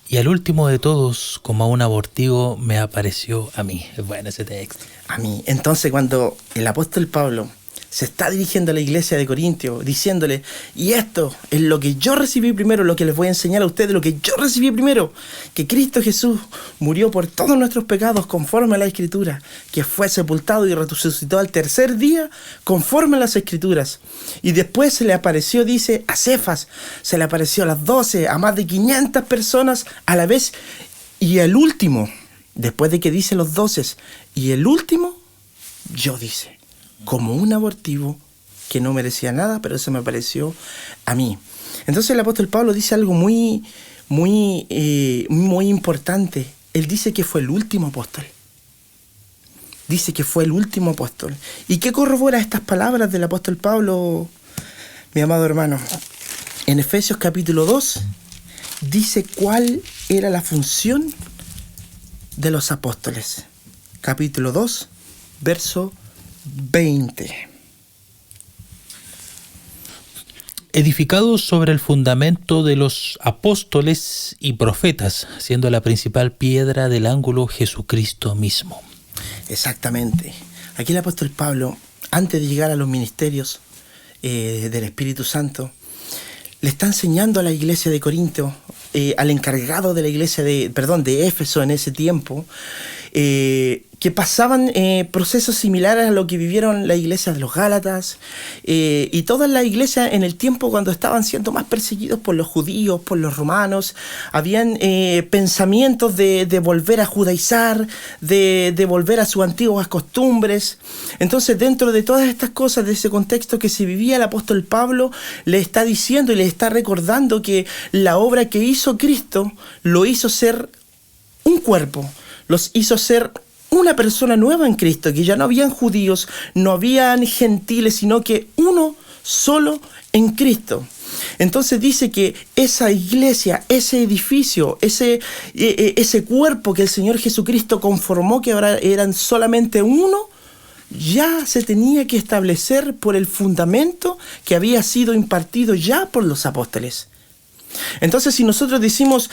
Y al último de todos, como a un abortivo, me apareció a mí. Es bueno ese texto. A mí. Entonces, cuando el apóstol Pablo se está dirigiendo a la iglesia de Corintios, diciéndole: y esto es lo que yo recibí primero, lo que les voy a enseñar a ustedes, lo que yo recibí primero, que Cristo Jesús murió por todos nuestros pecados conforme a la Escritura, que fue sepultado y resucitó al tercer día conforme a las Escrituras. Y después se le apareció, dice, a Cefas, se le apareció a las 12, a más de 500 personas a la vez. Y el último, después de que dice los 12, y el último, yo dice, como un abortivo que no merecía nada, pero se me pareció a mí. Entonces el apóstol Pablo dice algo muy importante. Él dice que fue el último apóstol. Dice que fue el último apóstol. ¿Y qué corrobora estas palabras del apóstol Pablo, mi amado hermano? En Efesios capítulo 2 dice cuál era la función de los apóstoles. Capítulo 2, verso 20. Edificados sobre el fundamento de los apóstoles y profetas, siendo la principal piedra del ángulo Jesucristo mismo. Exactamente. Aquí el apóstol Pablo, antes de llegar a los ministerios del Espíritu Santo, le está enseñando a la iglesia de Corinto, al encargado de la iglesia de Éfeso en ese tiempo, que pasaban procesos similares a lo que vivieron la iglesia de los Gálatas y todas las iglesias en el tiempo cuando estaban siendo más perseguidos por los judíos, por los romanos. Habían pensamientos de volver a judaizar, de volver a sus antiguas costumbres. Entonces, dentro de todas estas cosas, de ese contexto que se vivía, el apóstol Pablo le está diciendo y le está recordando que la obra que hizo Cristo lo hizo ser un cuerpo, los hizo ser una persona nueva en Cristo, que ya no habían judíos, no habían gentiles, sino que uno solo en Cristo. Entonces dice que esa iglesia, ese edificio, ese cuerpo que el Señor Jesucristo conformó, que ahora eran solamente uno, ya se tenía que establecer por el fundamento que había sido impartido ya por los apóstoles. Entonces, si nosotros decimos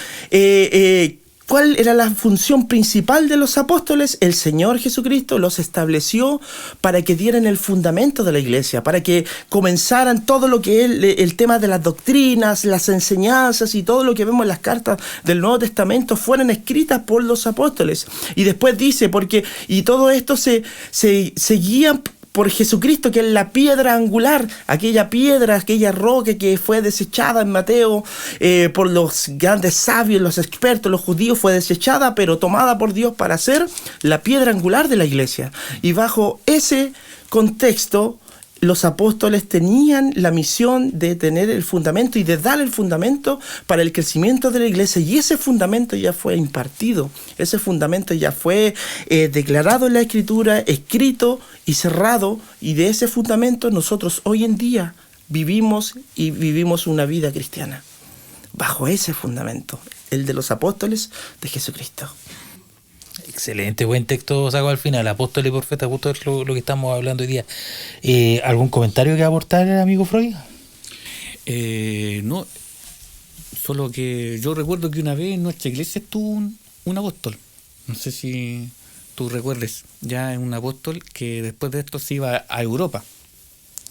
¿cuál era la función principal de los apóstoles? El Señor Jesucristo los estableció para que dieran el fundamento de la iglesia, para que comenzaran todo lo que es el tema de las doctrinas, las enseñanzas y todo lo que vemos en las cartas del Nuevo Testamento fueran escritas por los apóstoles. Y después dice, y todo esto se guía por Jesucristo, que es la piedra angular, aquella piedra, aquella roca que fue desechada en Mateo por los grandes sabios, los expertos, los judíos, fue desechada, pero tomada por Dios para ser la piedra angular de la iglesia. Y bajo ese contexto, los apóstoles tenían la misión de tener el fundamento y de dar el fundamento para el crecimiento de la iglesia, y ese fundamento ya fue impartido, ese fundamento ya fue declarado en la Escritura, escrito y cerrado, y de ese fundamento nosotros hoy en día vivimos una vida cristiana, bajo ese fundamento, el de los apóstoles de Jesucristo. Excelente, buen texto saco al final. Apóstol y profeta, justo es lo que estamos hablando hoy día. ¿Algún comentario que aportar, amigo Freud? No, solo que yo recuerdo que una vez en nuestra iglesia estuvo un apóstol. No sé si tú recuerdes, ya un apóstol que después de esto se iba a Europa.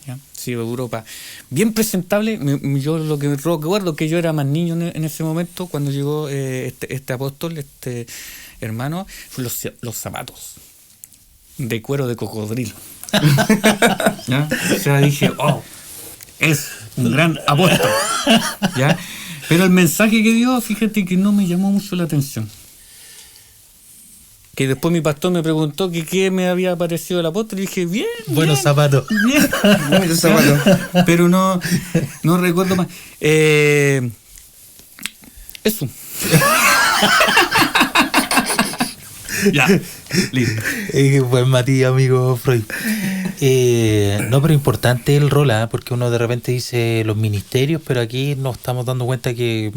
¿Ya? Sí, Europa. Bien presentable. Yo lo que recuerdo que yo era más niño en ese momento cuando llegó este apóstol, este hermano, los zapatos de cuero de cocodrilo. ¿Ya? O sea, dije, es un gran apóstol. ¿Ya? Pero el mensaje que dio, fíjate que no me llamó mucho la atención. Que después mi pastor me preguntó que qué me había parecido el apóstol y dije, bien, buenos zapatos. Bien. Buenos zapatos. Pero no recuerdo más. Eso. Ya, listo. Buen Matías, amigo Freud. No, pero importante el rol, porque uno de repente dice los ministerios, pero aquí nos estamos dando cuenta que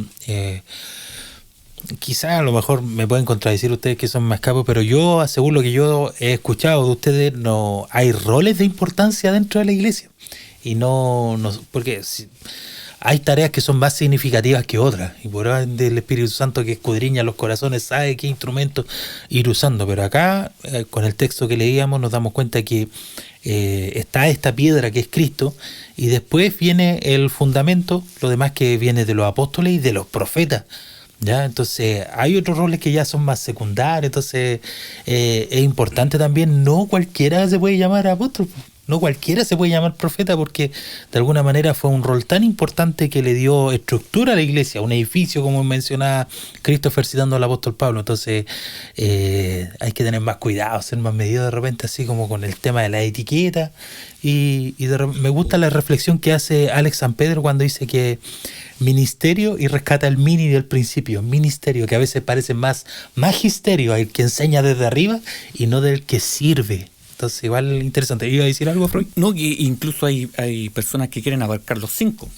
quizás a lo mejor me pueden contradecir ustedes que son más capos, pero yo, según lo que yo he escuchado de ustedes, no hay roles de importancia dentro de la iglesia. Y no porque hay tareas que son más significativas que otras, y por ende el Espíritu Santo que escudriña los corazones sabe qué instrumentos ir usando. Pero acá, con el texto que leíamos, nos damos cuenta que está esta piedra que es Cristo, y después viene el fundamento, lo demás que viene de los apóstoles y de los profetas. ¿Ya? Entonces hay otros roles que ya son más secundarios. Entonces es importante también, no cualquiera se puede llamar apóstol, no cualquiera se puede llamar profeta, porque de alguna manera fue un rol tan importante que le dio estructura a la iglesia, un edificio, como mencionaba Christopher citando al apóstol Pablo. Entonces hay que tener más cuidado, ser más medido de repente, así como con el tema de la etiqueta. Y me gusta la reflexión que hace Alex San Pedro cuando dice que ministerio, y rescata el mini del principio, ministerio, que a veces parece más magisterio, el que enseña desde arriba y no del que sirve. Entonces igual interesante. ¿Iba a decir algo, Freud? No, que incluso hay personas que quieren abarcar los 5,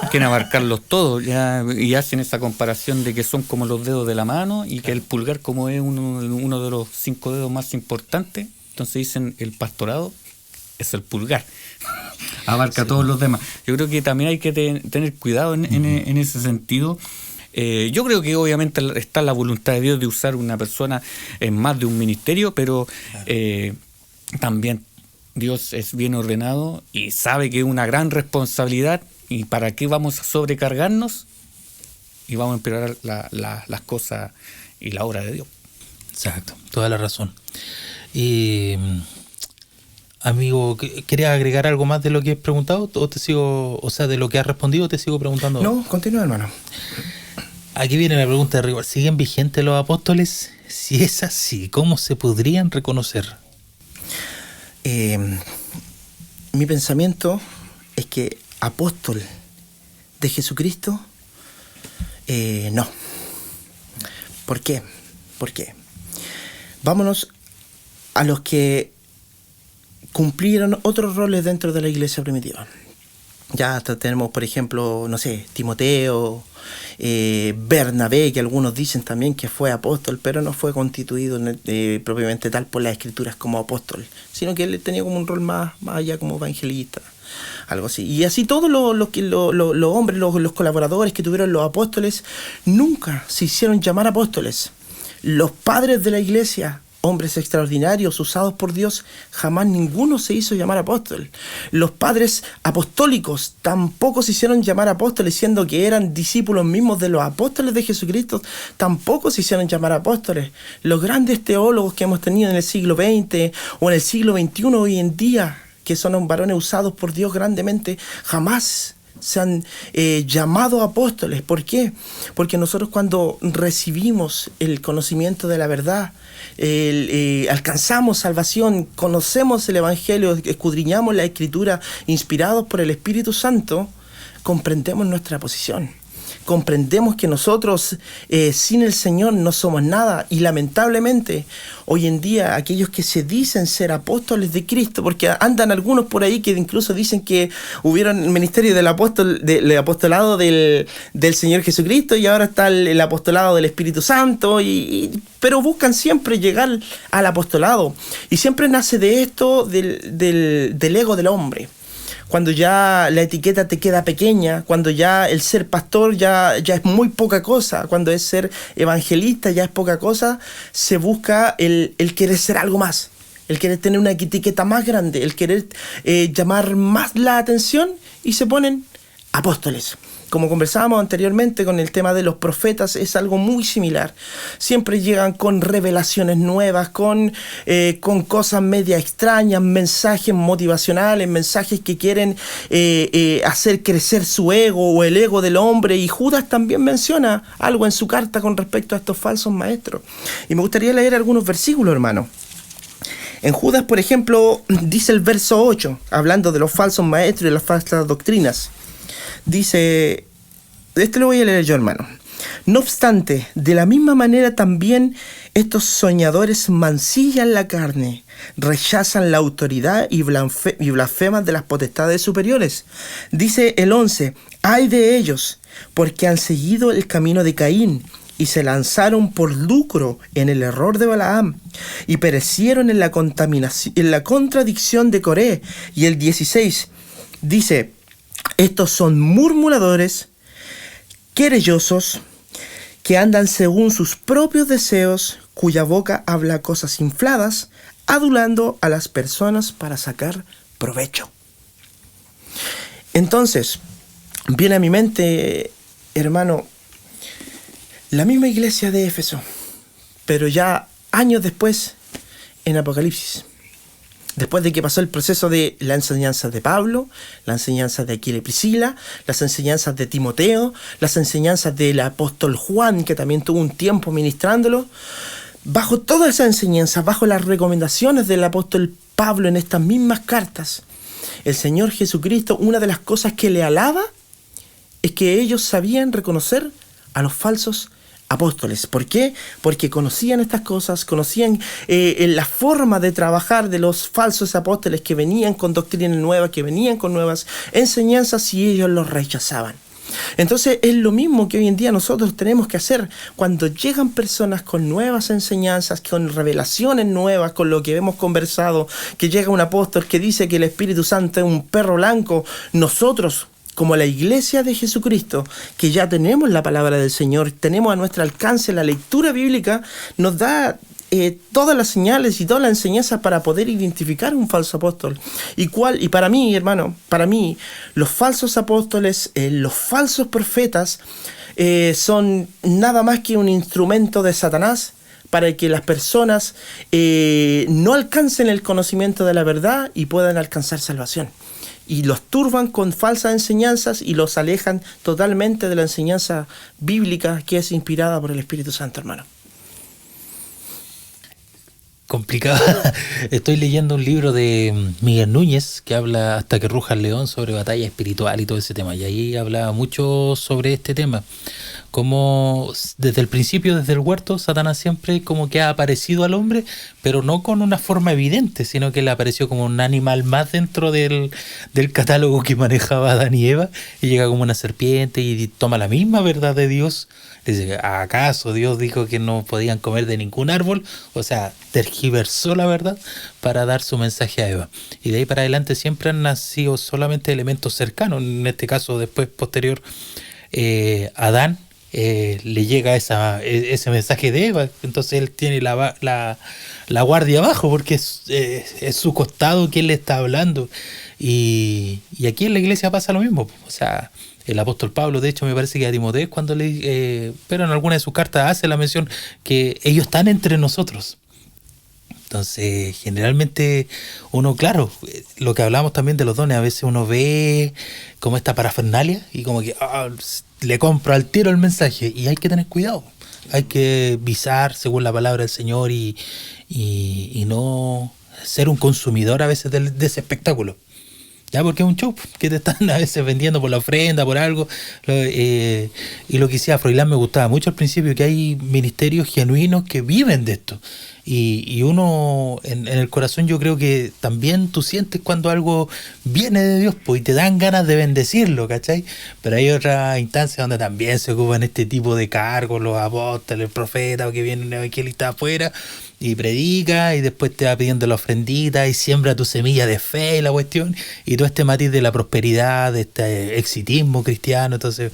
quieren abarcarlos todos, ya, y hacen esa comparación de que son como los dedos de la mano, y que el pulgar como es uno de los 5 dedos más importantes. Entonces dicen el pastorado es el pulgar, abarca todos los demás. Yo creo que también hay que tener cuidado en ese sentido. Yo creo que obviamente está la voluntad de Dios de usar una persona en más de un ministerio, pero también Dios es bien ordenado y sabe que es una gran responsabilidad, y para qué vamos a sobrecargarnos y vamos a empeorar las cosas y la obra de Dios. Exacto, toda la razón. Amigo, ¿querías agregar algo más de lo que has preguntado? ¿O te sigo, o sea, de lo que has respondido, te sigo preguntando? No, continúa, hermano. Aquí viene la pregunta de rigor. ¿Siguen vigentes los apóstoles? Si es así, ¿cómo se podrían reconocer? Mi pensamiento es que apóstol de Jesucristo, no. ¿Por qué? Vámonos a los que cumplieron otros roles dentro de la iglesia primitiva. Ya hasta tenemos, por ejemplo, no sé, Timoteo, Bernabé, que algunos dicen también que fue apóstol, pero no fue constituido propiamente tal por las escrituras como apóstol, sino que él tenía como un rol más allá como evangelista, algo así. Y así todos los hombres, los colaboradores que tuvieron los apóstoles, nunca se hicieron llamar apóstoles. Los padres de la iglesia, hombres extraordinarios usados por Dios, jamás ninguno se hizo llamar apóstol. Los padres apostólicos tampoco se hicieron llamar apóstoles, siendo que eran discípulos mismos de los apóstoles de Jesucristo, tampoco se hicieron llamar apóstoles. Los grandes teólogos que hemos tenido en el siglo XX o en el siglo XXI hoy en día, que son varones usados por Dios grandemente, jamás se han llamado apóstoles. ¿Por qué? Porque nosotros cuando recibimos el conocimiento de la verdad, alcanzamos salvación, conocemos el Evangelio, escudriñamos la Escritura, inspirados por el Espíritu Santo, comprendemos nuestra posición. Comprendemos que nosotros sin el Señor no somos nada, y lamentablemente hoy en día aquellos que se dicen ser apóstoles de Cristo, porque andan algunos por ahí que incluso dicen que hubieron el ministerio del apostolado del Señor Jesucristo, y ahora está el apostolado del Espíritu Santo, pero buscan siempre llegar al apostolado, y siempre nace de esto del ego del hombre. Cuando ya la etiqueta te queda pequeña, cuando ya el ser pastor ya es muy poca cosa, cuando es ser evangelista ya es poca cosa, se busca el querer ser algo más, el querer tener una etiqueta más grande, el querer llamar más la atención, y se ponen apóstoles. Como conversábamos anteriormente con el tema de los profetas, es algo muy similar. Siempre llegan con revelaciones nuevas, con cosas media extrañas, mensajes motivacionales, mensajes que quieren hacer crecer su ego o el ego del hombre. Y Judas también menciona algo en su carta con respecto a estos falsos maestros. Y me gustaría leer algunos versículos, hermano. En Judas, por ejemplo, dice el verso 8, hablando de los falsos maestros y las falsas doctrinas. Dice, lo voy a leer yo, hermano. No obstante, de la misma manera también estos soñadores mancillan la carne, rechazan la autoridad y blasfeman de las potestades superiores. Dice el 11, ay de ellos, porque han seguido el camino de Caín y se lanzaron por lucro en el error de Balaam y perecieron en la contradicción de Coré. Y el 16 dice, estos son murmuradores, querellosos, que andan según sus propios deseos, cuya boca habla cosas infladas, adulando a las personas para sacar provecho. Entonces, viene a mi mente, hermano, la misma iglesia de Éfeso, pero ya años después, en Apocalipsis. Después de que pasó el proceso de la enseñanza de Pablo, la enseñanza de Aquila y Priscila, las enseñanzas de Timoteo, las enseñanzas del apóstol Juan, que también tuvo un tiempo ministrándolo, bajo toda esa enseñanza, bajo las recomendaciones del apóstol Pablo en estas mismas cartas, el Señor Jesucristo, una de las cosas que le alaba es que ellos sabían reconocer a los falsos apóstoles. ¿Por qué? Porque conocían estas cosas, conocían la forma de trabajar de los falsos apóstoles que venían con doctrinas nuevas, que venían con nuevas enseñanzas, y ellos los rechazaban. Entonces es lo mismo que hoy en día nosotros tenemos que hacer cuando llegan personas con nuevas enseñanzas, con revelaciones nuevas, con lo que hemos conversado, que llega un apóstol que dice que el Espíritu Santo es un perro blanco. Nosotros, como la iglesia de Jesucristo, que ya tenemos la palabra del Señor, tenemos a nuestro alcance la lectura bíblica, nos da todas las señales y todas las enseñanzas para poder identificar un falso apóstol. Y para mí, hermano, los falsos apóstoles, los falsos profetas, son nada más que un instrumento de Satanás para que las personas no alcancen el conocimiento de la verdad y puedan alcanzar salvación. Y los turban con falsas enseñanzas y los alejan totalmente de la enseñanza bíblica que es inspirada por el Espíritu Santo, hermano. Complicado. Estoy leyendo un libro de Miguel Núñez que habla Hasta que ruja el león, sobre batalla espiritual y todo ese tema. Y ahí habla mucho sobre este tema. Como desde el principio, desde el huerto, Satanás siempre como que ha aparecido al hombre, pero no con una forma evidente, sino que le apareció como un animal más dentro del catálogo que manejaba Adán y Eva, y llega como una serpiente y toma la misma verdad de Dios. Dice, ¿acaso Dios dijo que no podían comer de ningún árbol? O sea, tergiversó la verdad para dar su mensaje a Eva. Y de ahí para adelante siempre han nacido solamente elementos cercanos. En este caso, después, posterior, Adán le llega ese mensaje de Eva. Entonces él tiene la guardia abajo, porque es su costado quien le está hablando. Y aquí en la iglesia pasa lo mismo. O sea, el apóstol Pablo, de hecho, me parece que a Timoteo, cuando pero en alguna de sus cartas hace la mención que ellos están entre nosotros. Entonces, generalmente uno, claro, lo que hablamos también de los dones, a veces uno ve como esta parafernalia y como que le compro al tiro el mensaje, y hay que tener cuidado. Hay que visar según la palabra del Señor y no ser un consumidor a veces de ese espectáculo. Ya, porque es un show que te están a veces vendiendo por la ofrenda, por algo. Y lo que decía Froilán me gustaba mucho al principio, que hay ministerios genuinos que viven de esto. Y uno, en el corazón, yo creo que también tú sientes cuando algo viene de Dios, pues, y te dan ganas de bendecirlo, ¿cachai? Pero hay otras instancias donde también se ocupan este tipo de cargos, los apóstoles, el profeta, o que viene un evangelista afuera y predica, y después te va pidiendo la ofrendita y siembra tu semilla de fe y la cuestión, y todo este matiz de la prosperidad, de este exitismo cristiano. Entonces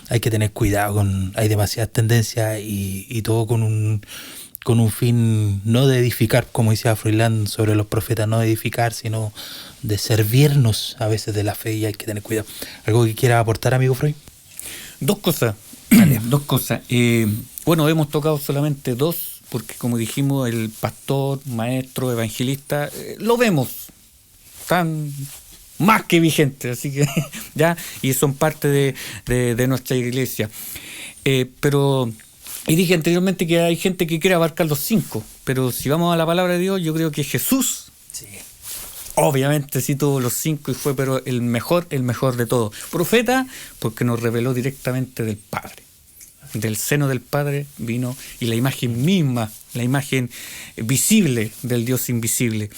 hay que tener cuidado, hay demasiadas tendencias y todo con un fin no de edificar, como decía Froilán sobre los profetas, no de edificar, sino de servirnos a veces de la fe, y hay que tener cuidado. ¿Algo que quiera aportar, amigo Freud? Dos cosas. Dos cosas. Bueno, hemos tocado solamente dos, porque como dijimos, el pastor, maestro, evangelista, lo vemos, están más que vigentes, así que ya, y son parte de nuestra iglesia. Pero... Y dije anteriormente que hay gente que quiere abarcar los 5, pero si vamos a la palabra de Dios, yo creo que Jesús, sí, obviamente sí tuvo los 5 y fue pero el mejor de todos. Profeta, porque nos reveló directamente del Padre. Del seno del Padre vino, y la imagen misma, la imagen visible del Dios invisible.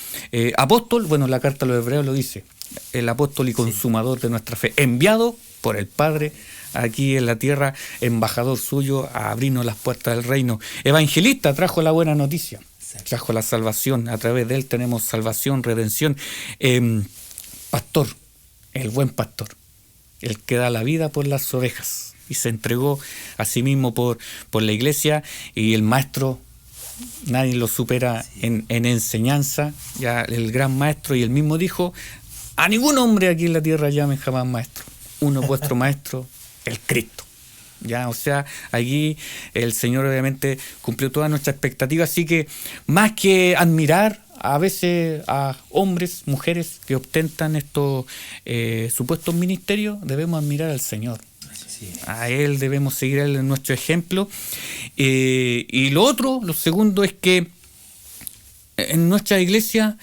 Apóstol, bueno, la carta a los Hebreos lo dice, el apóstol y consumador de nuestra fe, enviado por el Padre aquí en la tierra, embajador suyo a abrirnos las puertas del reino. Evangelista, trajo la buena noticia, trajo la salvación, a través de él tenemos salvación, redención. Pastor, el buen pastor, el que da la vida por las ovejas y se entregó a sí mismo por la iglesia, y el maestro, nadie lo supera en enseñanza, ya el gran maestro, y él mismo dijo: a ningún hombre aquí en la tierra llamen jamás maestro, uno es vuestro maestro, el Cristo. Ya, o sea, allí el Señor obviamente cumplió todas nuestras expectativas, así que más que admirar a veces a hombres, mujeres que ostentan estos supuestos ministerios, debemos admirar al Señor. Sí. A Él debemos seguir en nuestro ejemplo. Y lo segundo es que en nuestra iglesia,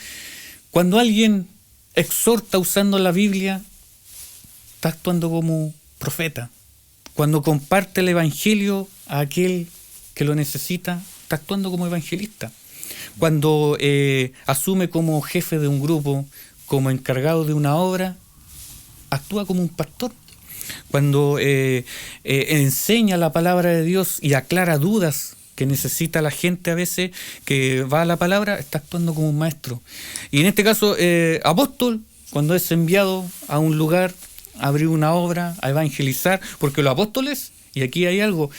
cuando alguien exhorta usando la Biblia, está actuando como profeta. Cuando comparte el evangelio a aquel que lo necesita, está actuando como evangelista. Cuando asume como jefe de un grupo, como encargado de una obra, actúa como un pastor. Cuando enseña la palabra de Dios y aclara dudas que necesita la gente a veces que va a la palabra, está actuando como un maestro. Y en este caso, apóstol, cuando es enviado a un lugar, a abrir una obra, a evangelizar, porque los apóstoles, y aquí hay algo,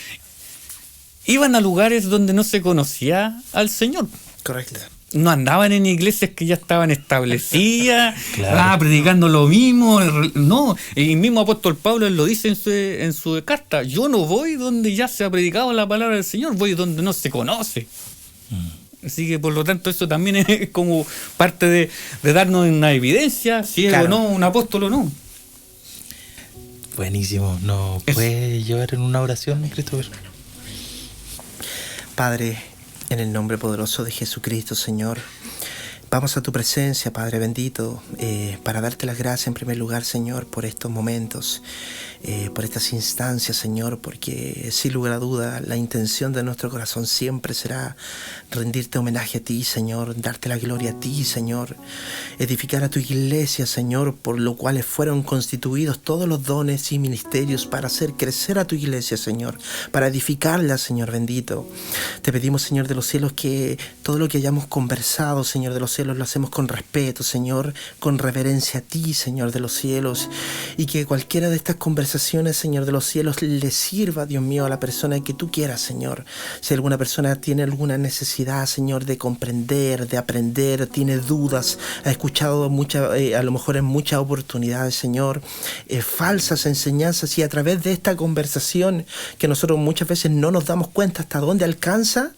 iban a lugares donde no se conocía al Señor. Correcto. No andaban en iglesias que ya estaban establecidas, Claro. predicando lo mismo. No, el mismo apóstol Pablo él lo dice en su carta: yo no voy donde ya se ha predicado la palabra del Señor, voy donde no se conoce. Así que por lo tanto eso también es como parte de darnos una evidencia, si es o no un apóstol o no. Buenísimo. ¿Nos puedes llevar en una oración, Christopher? Padre, en el nombre poderoso de Jesucristo, Señor, vamos a tu presencia, Padre bendito, para darte las gracias en primer lugar, Señor, por estos momentos, por estas instancias, Señor, porque sin lugar a duda la intención de nuestro corazón siempre será rendirte homenaje a ti, Señor, darte la gloria a ti, Señor, edificar a tu iglesia, Señor, por lo cual fueron constituidos todos los dones y ministerios para hacer crecer a tu iglesia, Señor, para edificarla, Señor bendito. Te pedimos, Señor de los cielos, que todo lo que hayamos conversado, Señor de los cielos, cielos lo hacemos con respeto, Señor, con reverencia a ti, Señor de los cielos, y que cualquiera de estas conversaciones, Señor de los cielos, le sirva, Dios mío, a la persona que tú quieras, Señor. Si alguna persona tiene alguna necesidad, Señor, de comprender, de aprender, tiene dudas, ha escuchado a lo mejor en muchas oportunidades, Señor, falsas enseñanzas, y a través de esta conversación que nosotros muchas veces no nos damos cuenta hasta dónde alcanza,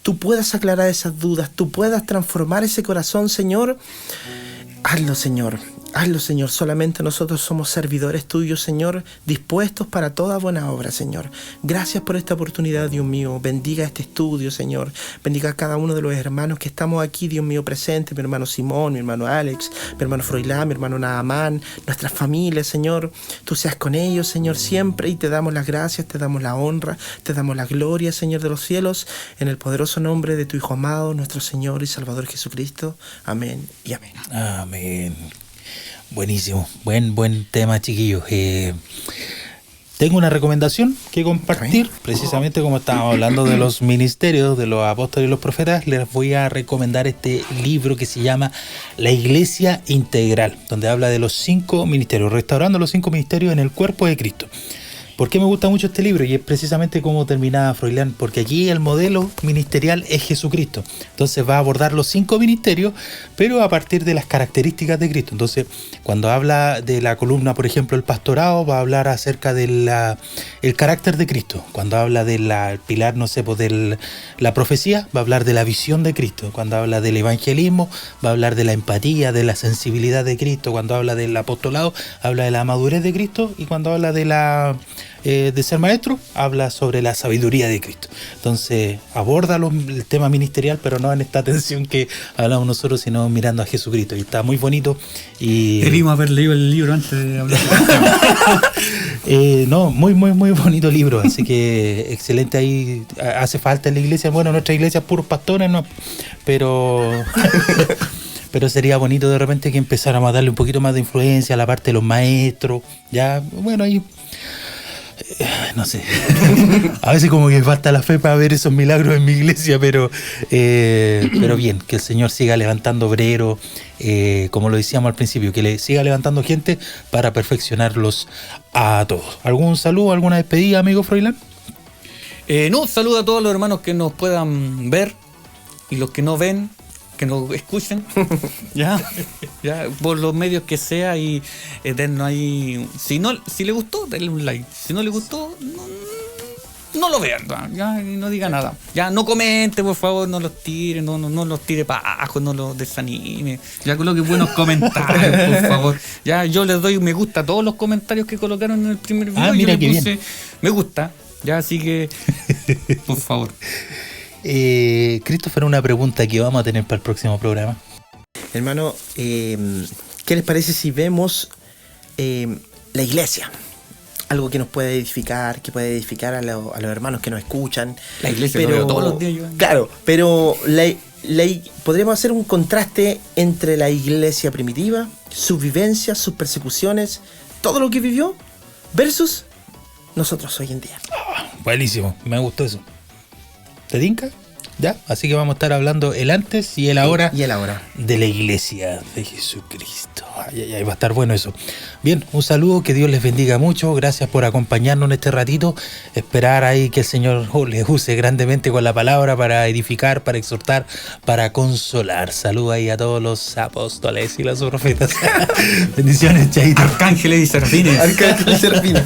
tú puedas aclarar esas dudas, tú puedas transformar ese corazón, Señor. Hazlo, Señor. Hazlo, Señor. Solamente nosotros somos servidores tuyos, Señor, dispuestos para toda buena obra, Señor. Gracias por esta oportunidad, Dios mío. Bendiga este estudio, Señor. Bendiga a cada uno de los hermanos que estamos aquí, Dios mío, presentes. Mi hermano Simón, mi hermano Alex, mi hermano Froilán, mi hermano Naamán, nuestras familias, Señor. Tú seas con ellos, Señor, siempre, y te damos las gracias, te damos la honra, te damos la gloria, Señor de los cielos, en el poderoso nombre de tu Hijo amado, nuestro Señor y Salvador Jesucristo. Amén y amén. Amén. Buenísimo, buen tema, chiquillos. Tengo una recomendación que compartir, precisamente como estábamos hablando de los ministerios, de los apóstoles y los profetas. Les voy a recomendar este libro que se llama La Iglesia Integral, donde habla de los 5 ministerios, restaurando los 5 ministerios en el cuerpo de Cristo. ¿Por qué me gusta mucho este libro? Y es precisamente como terminaba Froilán, porque aquí el modelo ministerial es Jesucristo. Entonces va a abordar los 5 ministerios, pero a partir de las características de Cristo. Entonces, cuando habla de la columna, por ejemplo, el pastorado, va a hablar acerca del carácter de Cristo. Cuando habla del pilar, no sé, pues de la profecía, va a hablar de la visión de Cristo. Cuando habla del evangelismo, va a hablar de la empatía, de la sensibilidad de Cristo. Cuando habla del apostolado, habla de la madurez de Cristo. Y cuando habla de ser maestro, habla sobre la sabiduría de Cristo. Entonces aborda el tema ministerial, pero no en esta tensión que hablamos nosotros, sino mirando a Jesucristo, y está muy bonito. Y debimos haber leído el libro antes de hablar. No, muy bonito libro, así que excelente. Ahí hace falta en la iglesia, bueno, nuestra iglesia es puros pastores, no, pero pero sería bonito de repente que empezáramos a darle un poquito más de influencia a la parte de los maestros. Ya, bueno, ahí no sé, a veces como que falta la fe para ver esos milagros en mi iglesia, pero bien, que el Señor siga levantando obreros, como lo decíamos al principio, que le siga levantando gente para perfeccionarlos a todos. ¿Algún saludo, alguna despedida, amigo Froilán? No, saludo a todos los hermanos que nos puedan ver, y los que no ven, que nos escuchen, ya por los medios que sea, y dennos ahí, si le gustó, denle un like, si no le gustó, no lo vean, ya, y no diga nada, ya, no comente, por favor, no los tire, no los tire para abajo, no los desanime, ya coloque buenos comentarios, por favor, ya, yo les doy un me gusta a todos los comentarios que colocaron en el primer video. Mira, yo le puse me gusta, ya, así que por favor. Christopher, una pregunta que vamos a tener para el próximo programa. Hermano, ¿qué les parece si vemos la iglesia? Algo que nos puede edificar, que puede edificar a los hermanos que nos escuchan. La iglesia, pero lo veo todos los días yo. Claro, pero podríamos hacer un contraste entre la iglesia primitiva, sus vivencias, sus persecuciones, todo lo que vivió, versus nosotros hoy en día. Buenísimo, me gustó eso. ¿Te tinca? ¿Ya? Así que vamos a estar hablando el antes y el ahora, de la iglesia de Jesucristo. Ay, va a estar bueno eso. Bien, un saludo, que Dios les bendiga mucho. Gracias por acompañarnos en este ratito. Esperar ahí que el Señor les use grandemente con la palabra para edificar, para exhortar, para consolar. Saludo ahí a todos los apóstoles y los profetas. Bendiciones, chaito. Arcángeles y serafines. Arcángeles y serafines.